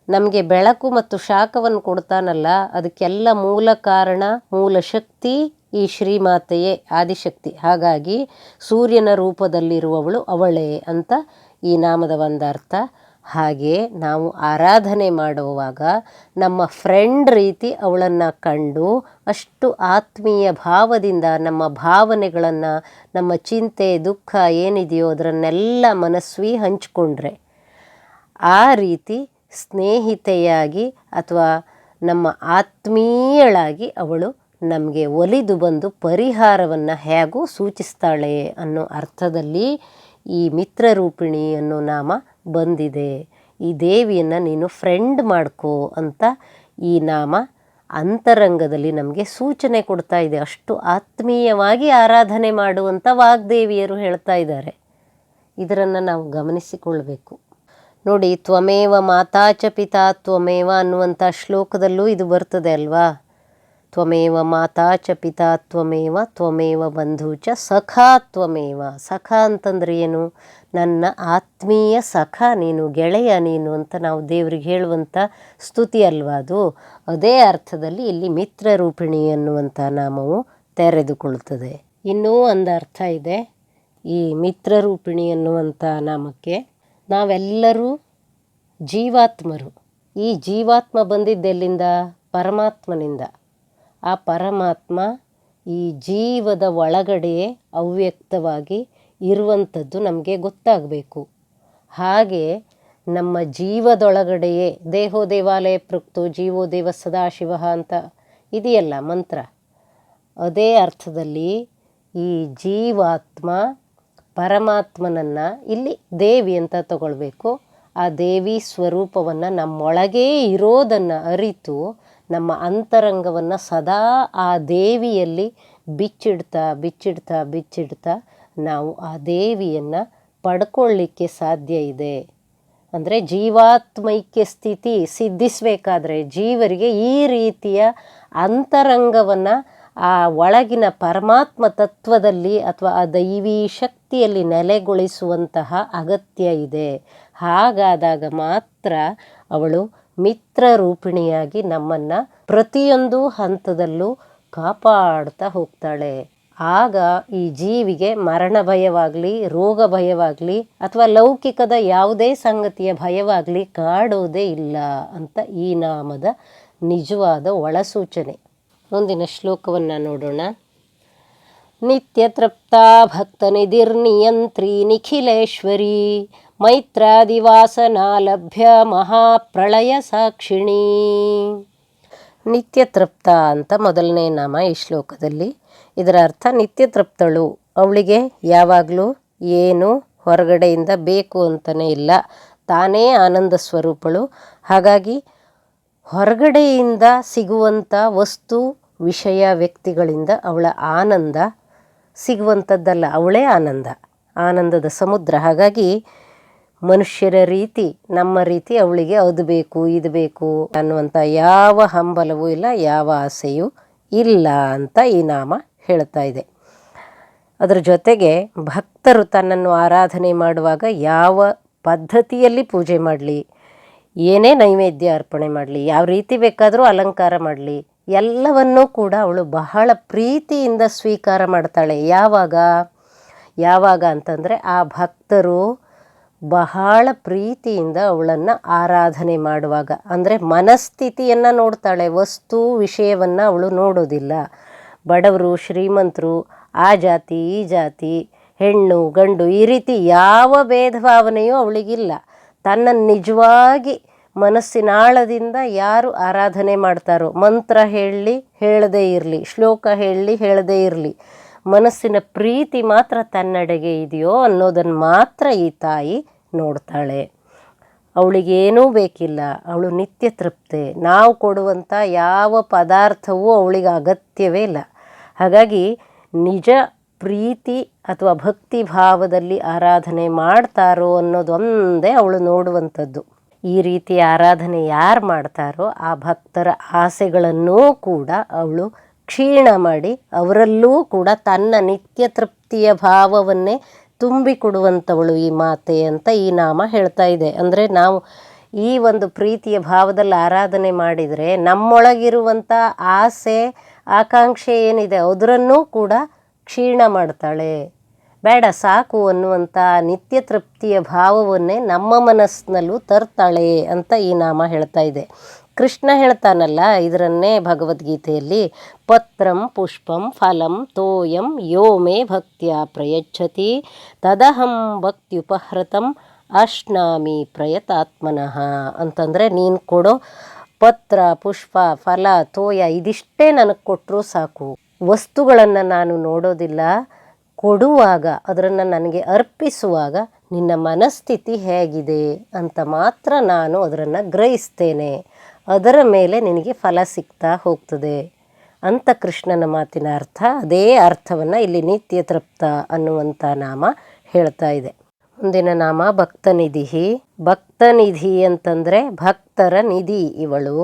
ನಮಗೆ ಬೆಳಕು ಮತ್ತು ಶಾಖವನ್ನು ಕೊಡ್ತಾನಲ್ಲ, ಅದಕ್ಕೆಲ್ಲ ಮೂಲ ಕಾರಣ, ಮೂಲ ಶಕ್ತಿ ಈ ಶ್ರೀಮಾತೆಯೇ, ಆದಿಶಕ್ತಿ. ಹಾಗಾಗಿ ಸೂರ್ಯನ ರೂಪದಲ್ಲಿರುವವಳು ಅವಳೇ ಅಂತ ಈ ನಾಮದ ಒಂದರ್ಥ. ಹಾಗೆ ನಾವು ಆರಾಧನೆ ಮಾಡುವಾಗ ನಮ್ಮ ಫ್ರೆಂಡ್ ರೀತಿ ಅವಳನ್ನು ಕಂಡು ಅಷ್ಟು ಆತ್ಮೀಯ ಭಾವದಿಂದ ನಮ್ಮ ಭಾವನೆಗಳನ್ನು, ನಮ್ಮ ಚಿಂತೆ ದುಃಖ ಏನಿದೆಯೋ ಅದರನ್ನೆಲ್ಲ ಮನಸ್ವಿ ಹಂಚಿಕೊಂಡ್ರೆ, ಆ ರೀತಿ ಸ್ನೇಹಿತೆಯಾಗಿ ಅಥವಾ ನಮ್ಮ ಆತ್ಮೀಯಳಾಗಿ ಅವಳು ನಮಗೆ ಒಲಿದು ಬಂದು ಪರಿಹಾರವನ್ನು ಹೇಗೂ ಸೂಚಿಸ್ತಾಳೆ ಅನ್ನೋ ಅರ್ಥದಲ್ಲಿ ಈ ಮಿತ್ರರೂಪಿಣಿ ಅನ್ನೋ ನಾಮ ಬಂದಿದೆ. ಈ ದೇವಿಯನ್ನು ನೀನು ಫ್ರೆಂಡ್ ಮಾಡ್ಕೋ ಅಂತ ಈ ನಾಮ ಅಂತರಂಗದಲ್ಲಿ ನಮಗೆ ಸೂಚನೆ ಕೊಡ್ತಾ ಇದೆ. ಅಷ್ಟು ಆತ್ಮೀಯವಾಗಿ ಆರಾಧನೆ ಮಾಡುವಂಥ ವಾಗ್ದೇವಿಯರು ಹೇಳ್ತಾ ಇದ್ದಾರೆ. ಇದನ್ನು ನಾವು ಗಮನಿಸಿಕೊಳ್ಬೇಕು. ನೋಡಿ, ತ್ವಮೇವ ಮಾತಾ ಚ ಪಿತಾ ತ್ವಮೇವ ಅನ್ನುವಂಥ ಶ್ಲೋಕದಲ್ಲೂ ಇದು ಬರ್ತದೆ ಅಲ್ವಾ. ತ್ವಮೇವ ಮಾತಾ ಚ ಪಿತಾ ತ್ವಮೇವ ತ್ವಮೇವ ಬಂಧು ಚ ಸಖಾ ತ್ವಮೇವ. ಸಖ ಅಂತಂದ್ರೆ ಏನು? ನನ್ನ ಆತ್ಮೀಯ ಸಖ ನೀನು, ಗೆಳೆಯ ನೀನು ಅಂತ ನಾವು ದೇವರಿಗೆ ಹೇಳುವಂಥ ಸ್ತುತಿ ಅಲ್ವಾ ಅದು. ಅದೇ ಅರ್ಥದಲ್ಲಿ ಇಲ್ಲಿ ಮಿತ್ರರೂಪಿಣಿ ಅನ್ನುವಂಥ ನಾಮವು ತೆರೆದುಕೊಳ್ಳುತ್ತದೆ. ಇನ್ನೂ ಒಂದು ಅರ್ಥ ಇದೆ ಈ ಮಿತ್ರರೂಪಿಣಿ ಅನ್ನುವಂಥ ನಾಮಕ್ಕೆ. ನಾವೆಲ್ಲರೂ ಜೀವಾತ್ಮರು. ಈ ಜೀವಾತ್ಮ ಬಂದಿದ್ದೆಲ್ಲಿಂದ? ಪರಮಾತ್ಮನಿಂದ. ಆ ಪರಮಾತ್ಮ ಈ ಜೀವದ ಒಳಗಡೆಯೇ ಅವ್ಯಕ್ತವಾಗಿ ಇರುವಂಥದ್ದು ನಮಗೆ ಗೊತ್ತಾಗಬೇಕು. ಹಾಗೆ ನಮ್ಮ ಜೀವದೊಳಗಡೆಯೇ ದೇಹೋ ದೇವಾಲಯ ಪ್ರೋಕ್ತೋ ಜೀವೋ ದೇವ ಸದಾಶಿವ ಅಂತ ಇದೆಯಲ್ಲ ಮಂತ್ರ, ಅದೇ ಅರ್ಥದಲ್ಲಿ ಈ ಜೀವಾತ್ಮ ಪರಮಾತ್ಮನನ್ನು ಇಲ್ಲಿ ದೇವಿ ಅಂತ ತಗೊಳ್ಬೇಕು. ಆ ದೇವಿ ಸ್ವರೂಪವನ್ನು ನಮ್ಮೊಳಗೇ ಇರೋದನ್ನು ಅರಿತು ನಮ್ಮ ಅಂತರಂಗವನ್ನು ಸದಾ ಆ ದೇವಿಯಲ್ಲಿ ಬಿಚ್ಚಿಡ್ತಾ ಬಿಚ್ಚಿಡ್ತಾ ಬಿಚ್ಚಿಡ್ತಾ ನಾವು ಆ ದೇವಿಯನ್ನು ಪಡ್ಕೊಳ್ಳಿಕ್ಕೆ ಸಾಧ್ಯ ಇದೆ. ಅಂದರೆ ಜೀವಾತ್ಮೈಕ್ಯ ಸ್ಥಿತಿ ಸಿದ್ಧಿಸಬೇಕಾದ್ರೆ ಜೀವರಿಗೆ ಈ ರೀತಿಯ ಅಂತರಂಗವನ್ನು ಆ ಒಳಗಿನ ಪರಮಾತ್ಮ ತತ್ವದಲ್ಲಿ ಅಥವಾ ಆ ದೈವೀ ಶಕ್ತಿಯಲ್ಲಿ ನೆಲೆಗೊಳಿಸುವಂತಹ ಅಗತ್ಯ ಇದೆ. ಹಾಗಾದಾಗ ಮಾತ್ರ ಅವಳು ಮಿತ್ರರೂಪಿಣಿಯಾಗಿ ನಮ್ಮನ್ನು ಪ್ರತಿಯೊಂದು ಹಂತದಲ್ಲೂ ಕಾಪಾಡ್ತಾ ಹೋಗ್ತಾಳೆ. ಆಗ ಈ ಜೀವಿಗೆ ಮರಣ ಭಯವಾಗಲಿ, ರೋಗ ಭಯವಾಗಲಿ ಅಥವಾ ಲೌಕಿಕದ ಯಾವುದೇ ಸಂಗತಿಯ ಭಯವಾಗಲಿ ಕಾಡೋದೇ ಇಲ್ಲ ಅಂತ ಈ ನಾಮದ ನಿಜವಾದ ಒಳಸೂಚನೆ. ಮುಂದಿನ ಶ್ಲೋಕವನ್ನು ನೋಡೋಣ. ನಿತ್ಯ ತೃಪ್ತಾ ಭಕ್ತನಿಧಿರ್ನಿಯಂತ್ರಿ ನಿಖಿಲೇಶ್ವರಿ ಮೈತ್ರಾದಿವಾಸನಾ ಲಭ್ಯ ಮಹಾಪ್ರಳಯ ಸಾಕ್ಷಿಣಿ. ನಿತ್ಯ ತೃಪ್ತ ಅಂತ ಮೊದಲನೇ ನಾಮ ಈ ಶ್ಲೋಕದಲ್ಲಿ. ಇದರ ಅರ್ಥ ನಿತ್ಯ ತೃಪ್ತಳು, ಅವಳಿಗೆ ಯಾವಾಗಲೂ ಏನು ಹೊರಗಡೆಯಿಂದ ಬೇಕು ಅಂತಲೇ ಇಲ್ಲ, ತಾನೇ ಆನಂದ ಸ್ವರೂಪಳು. ಹಾಗಾಗಿ ಹೊರಗಡೆಯಿಂದ ಸಿಗುವಂಥ ವಸ್ತು ವಿಷಯ ವ್ಯಕ್ತಿಗಳಿಂದ ಅವಳ ಆನಂದ ಸಿಗುವಂಥದ್ದಲ್ಲ, ಅವಳೇ ಆನಂದ, ಆನಂದದ ಸಮುದ್ರ. ಹಾಗಾಗಿ ಮನುಷ್ಯರ ರೀತಿ, ನಮ್ಮ ರೀತಿ ಅವಳಿಗೆ ಅದು ಬೇಕು ಇದು ಬೇಕು ಅನ್ನುವಂಥ ಯಾವ ಹಂಬಲವೂ ಇಲ್ಲ, ಯಾವ ಆಸೆಯೂ ಇಲ್ಲ ಅಂತ ಈ ನಾಮ ಹೇಳ್ತಾ ಇದೆ. ಅದರ ಜೊತೆಗೆ ಭಕ್ತರು ತನ್ನನ್ನು ಆರಾಧನೆ ಮಾಡುವಾಗ ಯಾವ ಪದ್ಧತಿಯಲ್ಲಿ ಪೂಜೆ ಮಾಡಲಿ, ಏನೇ ನೈವೇದ್ಯ ಅರ್ಪಣೆ ಮಾಡಲಿ, ಯಾವ ರೀತಿ ಬೇಕಾದರೂ ಅಲಂಕಾರ ಮಾಡಲಿ, ಎಲ್ಲವನ್ನೂ ಕೂಡ ಅವಳು ಬಹಳ ಪ್ರೀತಿಯಿಂದ ಸ್ವೀಕಾರ ಮಾಡ್ತಾಳೆ. ಯಾವಾಗ ಅಂತಂದರೆ ಆ ಭಕ್ತರು ಬಹಳ ಪ್ರೀತಿಯಿಂದ ಅವಳನ್ನು ಆರಾಧನೆ ಮಾಡುವಾಗ. ಅಂದರೆ ಮನಸ್ಥಿತಿಯನ್ನು ನೋಡ್ತಾಳೆ, ವಸ್ತು ವಿಷಯವನ್ನು ಅವಳು ನೋಡೋದಿಲ್ಲ. ಬಡವರು ಶ್ರೀಮಂತರು, ಆ ಜಾತಿ ಈ ಜಾತಿ, ಹೆಣ್ಣು ಗಂಡು ಈ ರೀತಿ ಯಾವ ಭೇದ ಭಾವನೆಯೂ ಅವಳಿಗಿಲ್ಲ. ತನ್ನನ್ನು ನಿಜವಾಗಿ ಮನಸ್ಸಿನಾಳದಿಂದ ಯಾರು ಆರಾಧನೆ ಮಾಡ್ತಾರೋ, ಮಂತ್ರ ಹೇಳದೇ ಇರಲಿ, ಶ್ಲೋಕ ಹೇಳದೇ ಇರಲಿ, ಮನಸ್ಸಿನ ಪ್ರೀತಿ ಮಾತ್ರ ತನ್ನೆಡೆಗೆ ಇದೆಯೋ ಅನ್ನೋದನ್ನು ಮಾತ್ರ ಈ ತಾಯಿ ನೋಡ್ತಾಳೆ. ಅವಳಿಗೇನೂ ಬೇಕಿಲ್ಲ, ಅವಳು ನಿತ್ಯ ತೃಪ್ತೆ. ನಾವು ಕೊಡುವಂಥ ಯಾವ ಪದಾರ್ಥವೂ ಅವಳಿಗೆ ಅಗತ್ಯವೇ ಇಲ್ಲ. ಹಾಗಾಗಿ ನಿಜ ಪ್ರೀತಿ ಅಥವಾ ಭಕ್ತಿ ಭಾವದಲ್ಲಿ ಆರಾಧನೆ ಮಾಡ್ತಾರೋ ಅನ್ನೋದೊಂದೇ ಅವಳು ನೋಡುವಂಥದ್ದು. ಈ ರೀತಿ ಆರಾಧನೆ ಯಾರು ಮಾಡ್ತಾರೋ ಆ ಭಕ್ತರ ಆಸೆಗಳನ್ನೂ ಕೂಡ ಅವಳು ಕ್ಷೀಣ ಮಾಡಿ ಅವರಲ್ಲೂ ಕೂಡ ತನ್ನ ನಿತ್ಯ ತೃಪ್ತಿಯ ಭಾವವನ್ನೇ ತುಂಬಿಕೊಡುವಂಥವಳು ಈ ಮಾತೆ ಅಂತ ಈ ನಾಮ ಹೇಳ್ತಾ ಇದೆ. ಅಂದರೆ ನಾವು ಈ ಒಂದು ಪ್ರೀತಿಯ ಭಾವದಲ್ಲಿ ಆರಾಧನೆ ಮಾಡಿದರೆ ನಮ್ಮೊಳಗಿರುವಂಥ ಆಸೆ ಆಕಾಂಕ್ಷೆ ಏನಿದೆ ಅದರನ್ನೂ ಕೂಡ ಕ್ಷೀಣ ಮಾಡ್ತಾಳೆ. ಬೇಡ ಸಾಕು ಅನ್ನುವಂಥ ನಿತ್ಯ ತೃಪ್ತಿಯ ಭಾವವನ್ನೇ ನಮ್ಮ ಮನಸ್ಸಿನಲ್ಲೂ ತರ್ತಾಳೆ ಅಂತ ಈ ನಾಮ ಹೇಳ್ತಾ ಇದೆ. ಕೃಷ್ಣ ಹೇಳ್ತಾನಲ್ಲ ಇದರನ್ನೇ ಭಗವದ್ಗೀತೆಯಲ್ಲಿ, ಪತ್ರಂ ಪುಷ್ಪಂ ಫಲಂ ತೋಯಂ ಯೋ ಮೇ ಭಕ್ತ್ಯಾ ಪ್ರಯಚ್ಛತಿ ತದಹಂ ಭಕ್ತ್ಯುಪಹೃತಂ ಅಶ್ನಾಮಿ ಪ್ರಯತಾತ್ಮನಃ ಅಂತಂದರೆ, ನೀನು ಕೊಡೋ ಪತ್ರ ಪುಷ್ಪ ಫಲ ತೋಯ ಇದಿಷ್ಟೇ ನನಗೆ ಕೊಟ್ಟರೂ ಸಾಕು. ವಸ್ತುಗಳನ್ನು ನಾನು ನೋಡೋದಿಲ್ಲ, ಕೊಡುವಾಗ ಅದನ್ನು ನನಗೆ ಅರ್ಪಿಸುವಾಗ ನಿನ್ನ ಮನಸ್ಥಿತಿ ಹೇಗಿದೆ ಅಂತ ಮಾತ್ರ ನಾನು ಅದನ್ನು ಗ್ರಹಿಸ್ತೇನೆ. ಅದರ ಮೇಲೆ ನಿನಗೆ ಫಲ ಸಿಗ್ತಾ ಹೋಗ್ತದೆ ಅಂತ ಕೃಷ್ಣನ ಮಾತಿನ ಅರ್ಥ. ಅದೇ ಅರ್ಥವನ್ನು ಇಲ್ಲಿ ನಿತ್ಯ ತೃಪ್ತ ಅನ್ನುವಂಥ ನಾಮ ಹೇಳ್ತಾ ಇದೆ. ಮುಂದಿನ ನಾಮ ಭಕ್ತನಿಧಿ. ಭಕ್ತನಿಧಿ ಅಂತಂದರೆ ಭಕ್ತರ ನಿಧಿ ಇವಳು,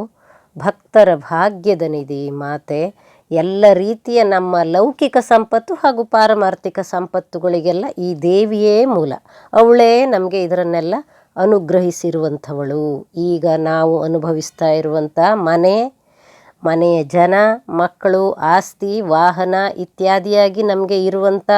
ಭಕ್ತರ ಭಾಗ್ಯದ ನಿಧಿ ಮಾತೆ. ಎಲ್ಲ ರೀತಿಯ ನಮ್ಮ ಲೌಕಿಕ ಸಂಪತ್ತು ಹಾಗೂ ಪಾರಮಾರ್ಥಿಕ ಸಂಪತ್ತುಗಳಿಗೆಲ್ಲ ಈ ದೇವಿಯೇ ಮೂಲ. ಅವಳೇ ನಮಗೆ ಇದರನ್ನೆಲ್ಲ ಅನುಗ್ರಹಿಸಿರುವಂಥವಳು. ಈಗ ನಾವು ಅನುಭವಿಸ್ತಾ ಇರುವಂಥ ಮನೆಯ ಜನ, ಮಕ್ಕಳು, ಆಸ್ತಿ, ವಾಹನ ಇತ್ಯಾದಿಯಾಗಿ ನಮಗೆ ಇರುವಂಥ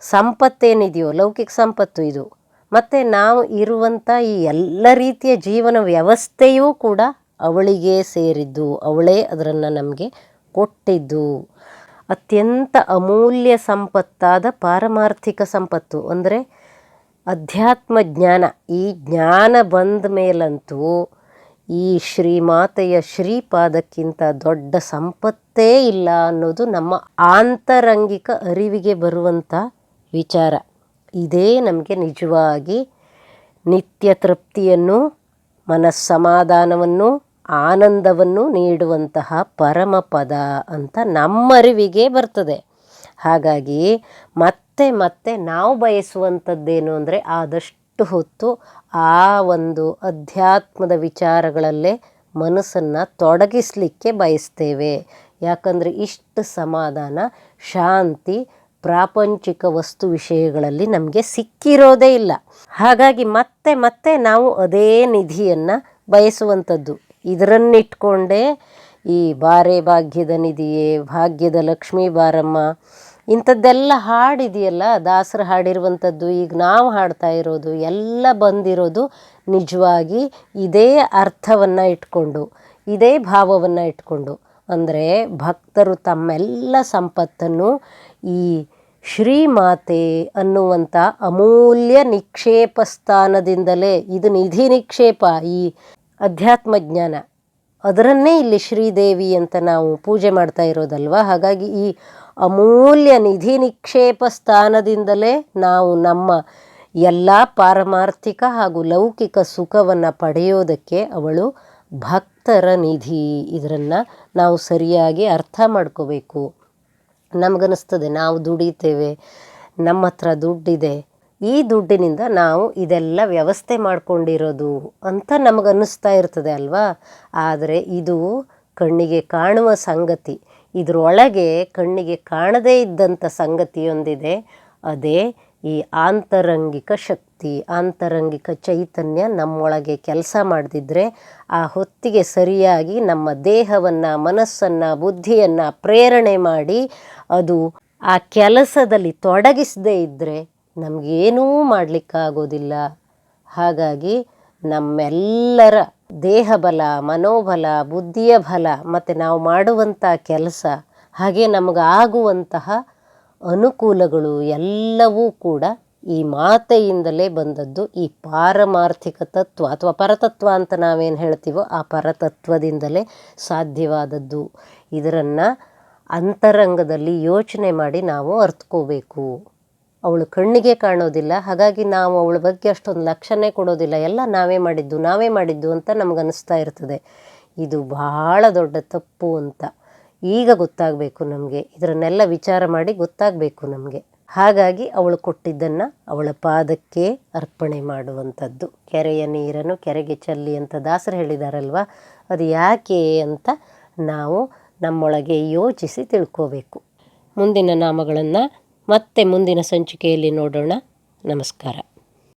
ಸಂಪತ್ತೇನಿದೆಯೋ ಲೌಕಿಕ ಸಂಪತ್ತು ಇದು, ಮತ್ತು ನಾವು ಇರುವಂಥ ಈ ಎಲ್ಲ ರೀತಿಯ ಜೀವನ ವ್ಯವಸ್ಥೆಯೂ ಕೂಡ ಅವಳಿಗೆ ಸೇರಿದ್ದು. ಅವಳೇ ಅದನ್ನು ನಮಗೆ ಕೊಟ್ಟಿದ್ದು. ಅತ್ಯಂತ ಅಮೂಲ್ಯ ಸಂಪತ್ತಾದ ಪಾರಮಾರ್ಥಿಕ ಸಂಪತ್ತು ಅಂದರೆ ಅಧ್ಯಾತ್ಮ ಜ್ಞಾನ. ಈ ಜ್ಞಾನ ಬಂದ ಮೇಲಂತೂ ಈ ಶ್ರೀಮಾತೆಯ ಶ್ರೀಪಾದಕ್ಕಿಂತ ದೊಡ್ಡ ಸಂಪತ್ತೇ ಇಲ್ಲ ಅನ್ನೋದು ನಮ್ಮ ಆಂತರಂಗಿಕ ಅರಿವಿಗೆ ಬರುವಂಥ ವಿಚಾರ. ಇದೇ ನಮಗೆ ನಿಜವಾಗಿ ನಿತ್ಯ ತೃಪ್ತಿಯನ್ನು, ಮನಸ್ಸಮಾಧಾನವನ್ನು, ಆನಂದವನ್ನು ನೀಡುವಂತಹ ಪರಮಪದ ಅಂತ ನಮ್ಮರಿವಿಗೆ ಬರ್ತದೆ. ಹಾಗಾಗಿ ಮತ್ತೆ ಮತ್ತೆ ನಾವು ಬಯಸುವಂಥದ್ದೇನು ಅಂದರೆ ಆದಷ್ಟು ಹೊತ್ತು ಆ ಒಂದು ಅಧ್ಯಾತ್ಮದ ವಿಚಾರಗಳಲ್ಲೇ ಮನಸ್ಸನ್ನು ತೊಡಗಿಸಲಿಕ್ಕೆ ಬಯಸ್ತೇವೆ. ಯಾಕಂದರೆ ಇಷ್ಟು ಸಮಾಧಾನ, ಶಾಂತಿ ಪ್ರಾಪಂಚಿಕ ವಸ್ತು ವಿಷಯಗಳಲ್ಲಿ ನಮಗೆ ಸಿಕ್ಕಿರೋದೇ ಇಲ್ಲ. ಹಾಗಾಗಿ ಮತ್ತೆ ಮತ್ತೆ ನಾವು ಅದೇ ನಿಧಿಯನ್ನು ಬಯಸುವಂಥದ್ದು. ಇದರನ್ನಿಟ್ಕೊಂಡೇ ಈ ಬಾರೆ ಭಾಗ್ಯದ ನಿಧಿಯೇ, ಭಾಗ್ಯದ ಲಕ್ಷ್ಮೀ ಬಾರಮ್ಮ ಇಂಥದ್ದೆಲ್ಲ ಹಾಡಿದೆಯಲ್ಲ, ದಾಸರು ಹಾಡಿರುವಂಥದ್ದು, ಈಗ ನಾವು ಹಾಡ್ತಾ ಇರೋದು ಎಲ್ಲ ಬಂದಿರೋದು ನಿಜವಾಗಿ ಇದೇ ಅರ್ಥವನ್ನು ಇಟ್ಕೊಂಡು, ಇದೇ ಭಾವವನ್ನು ಇಟ್ಕೊಂಡು. ಅಂದರೆ ಭಕ್ತರು ತಮ್ಮೆಲ್ಲ ಸಂಪತ್ತನ್ನು ಈ ಶ್ರೀಮಾತೆ ಅನ್ನುವಂಥ ಅಮೂಲ್ಯ ನಿಕ್ಷೇಪ ಸ್ಥಾನದಿಂದಲೇ, ಇದು ನಿಧಿ ನಿಕ್ಷೇಪ, ಈ ಅಧ್ಯಾತ್ಮ ಜ್ಞಾನ ಅದರನ್ನೇ ಇಲ್ಲಿ ಶ್ರೀದೇವಿ ಅಂತ ನಾವು ಪೂಜೆ ಮಾಡ್ತಾ ಇರೋದಲ್ವ. ಹಾಗಾಗಿ ಈ ಅಮೂಲ್ಯ ನಿಧಿ ನಿಕ್ಷೇಪ ಸ್ಥಾನದಿಂದಲೇ ನಾವು ನಮ್ಮ ಎಲ್ಲ ಪಾರಮಾರ್ಥಿಕ ಹಾಗೂ ಲೌಕಿಕ ಸುಖವನ್ನು ಪಡೆಯೋದಕ್ಕೆ ಅವಳು ಭಕ್ತರ ನಿಧಿ. ಇದನ್ನು ನಾವು ಸರಿಯಾಗಿ ಅರ್ಥ ಮಾಡ್ಕೋಬೇಕು. ನಮಗನ್ನಿಸ್ತದೆ ನಾವು ದುಡಿತೇವೆ, ನಮ್ಮ ಹತ್ರ ದುಡ್ಡಿದೆ, ಈ ದುಡ್ಡಿನಿಂದ ನಾವು ಇದೆಲ್ಲ ವ್ಯವಸ್ಥೆ ಮಾಡ್ಕೊಂಡಿರೋದು ಅಂತ ನಮಗನ್ನಿಸ್ತಾ ಇರ್ತದೆ ಅಲ್ವಾ. ಆದರೆ ಇದು ಕಣ್ಣಿಗೆ ಕಾಣುವ ಸಂಗತಿ. ಇದರೊಳಗೆ ಕಣ್ಣಿಗೆ ಕಾಣದೇ ಇದ್ದಂಥ ಸಂಗತಿಯೊಂದಿದೆ. ಅದೇ ಈ ಆಂತರಂಗಿಕ ಶಕ್ತಿ, ಆಂತರಂಗಿಕ ಚೈತನ್ಯ ನಮ್ಮೊಳಗೆ ಕೆಲಸ ಮಾಡದಿದ್ದರೆ ಆ ಹೊತ್ತಿಗೆ ಸರಿಯಾಗಿ ನಮ್ಮ ದೇಹವನ್ನು, ಮನಸ್ಸನ್ನು, ಬುದ್ಧಿಯನ್ನು ಪ್ರೇರಣೆ ಮಾಡಿ ಅದು ಆ ಕೆಲಸದಲ್ಲಿ ತೊಡಗಿಸದೇ ಇದ್ದರೆ ನಮಗೇನೂ ಮಾಡಲಿಕ್ಕಾಗೋದಿಲ್ಲ. ಹಾಗಾಗಿ ನಮ್ಮೆಲ್ಲರ ದೇಹಬಲ, ಮನೋಬಲ, ಬುದ್ಧಿಯ ಬಲ ಮತ್ತು ನಾವು ಮಾಡುವಂಥ ಕೆಲಸ, ಹಾಗೆ ನಮಗಾಗುವಂತಹ ಅನುಕೂಲಗಳು ಎಲ್ಲವೂ ಕೂಡ ಈ ಮಾತೆಯಿಂದಲೇ ಬಂದದ್ದು. ಈ ಪಾರಮಾರ್ಥಿಕ ತತ್ವ ಅಥವಾ ಪರತತ್ವ ಅಂತ ನಾವೇನು ಹೇಳ್ತೀವೋ ಆ ಪರತತ್ವದಿಂದಲೇ ಸಾಧ್ಯವಾದದ್ದು. ಇದನ್ನು ಅಂತರಂಗದಲ್ಲಿ ಯೋಚನೆ ಮಾಡಿ ನಾವು ಅರ್ಥಕೋಬೇಕು. ಅವಳು ಕಣ್ಣಿಗೆ ಕಾಣೋದಿಲ್ಲ, ಹಾಗಾಗಿ ನಾವು ಅವಳ ಬಗ್ಗೆ ಅಷ್ಟೊಂದು ಲಕ್ಷಣೆ ಕೊಡೋದಿಲ್ಲ. ಎಲ್ಲ ನಾವೇ ಮಾಡಿದ್ದು ಅಂತ ನಮಗನ್ನಿಸ್ತಾ ಇರ್ತದೆ. ಇದು ಬಹಳ ದೊಡ್ಡ ತಪ್ಪು ಅಂತ ಈಗ ಗೊತ್ತಾಗಬೇಕು ನಮಗೆ. ಇದರನ್ನೆಲ್ಲ ವಿಚಾರ ಮಾಡಿ ಗೊತ್ತಾಗಬೇಕು ನಮಗೆ. ಹಾಗಾಗಿ ಅವಳು ಕೊಟ್ಟಿದ್ದನ್ನು ಅವಳ ಪಾದಕ್ಕೆ ಅರ್ಪಣೆ ಮಾಡುವಂಥದ್ದು. ಕೆರೆಯ ನೀರನ್ನು ಕೆರೆಗೆ ಚೆಲ್ಲಿ ಅಂತ ದಾಸರು ಹೇಳಿದಾರಲ್ವ, ಅದು ಯಾಕೆ ಅಂತ ನಾವು ನಮ್ಮೊಳಗೆ ಯೋಚಿಸಿ ತಿಳ್ಕೋಬೇಕು. ಮುಂದಿನ ನಾಮಗಳನ್ನು ಮತ್ತೆ ಮುಂದಿನ ಸಂಚಿಕೆಯಲ್ಲಿ ನೋಡೋಣ. ನಮಸ್ಕಾರ.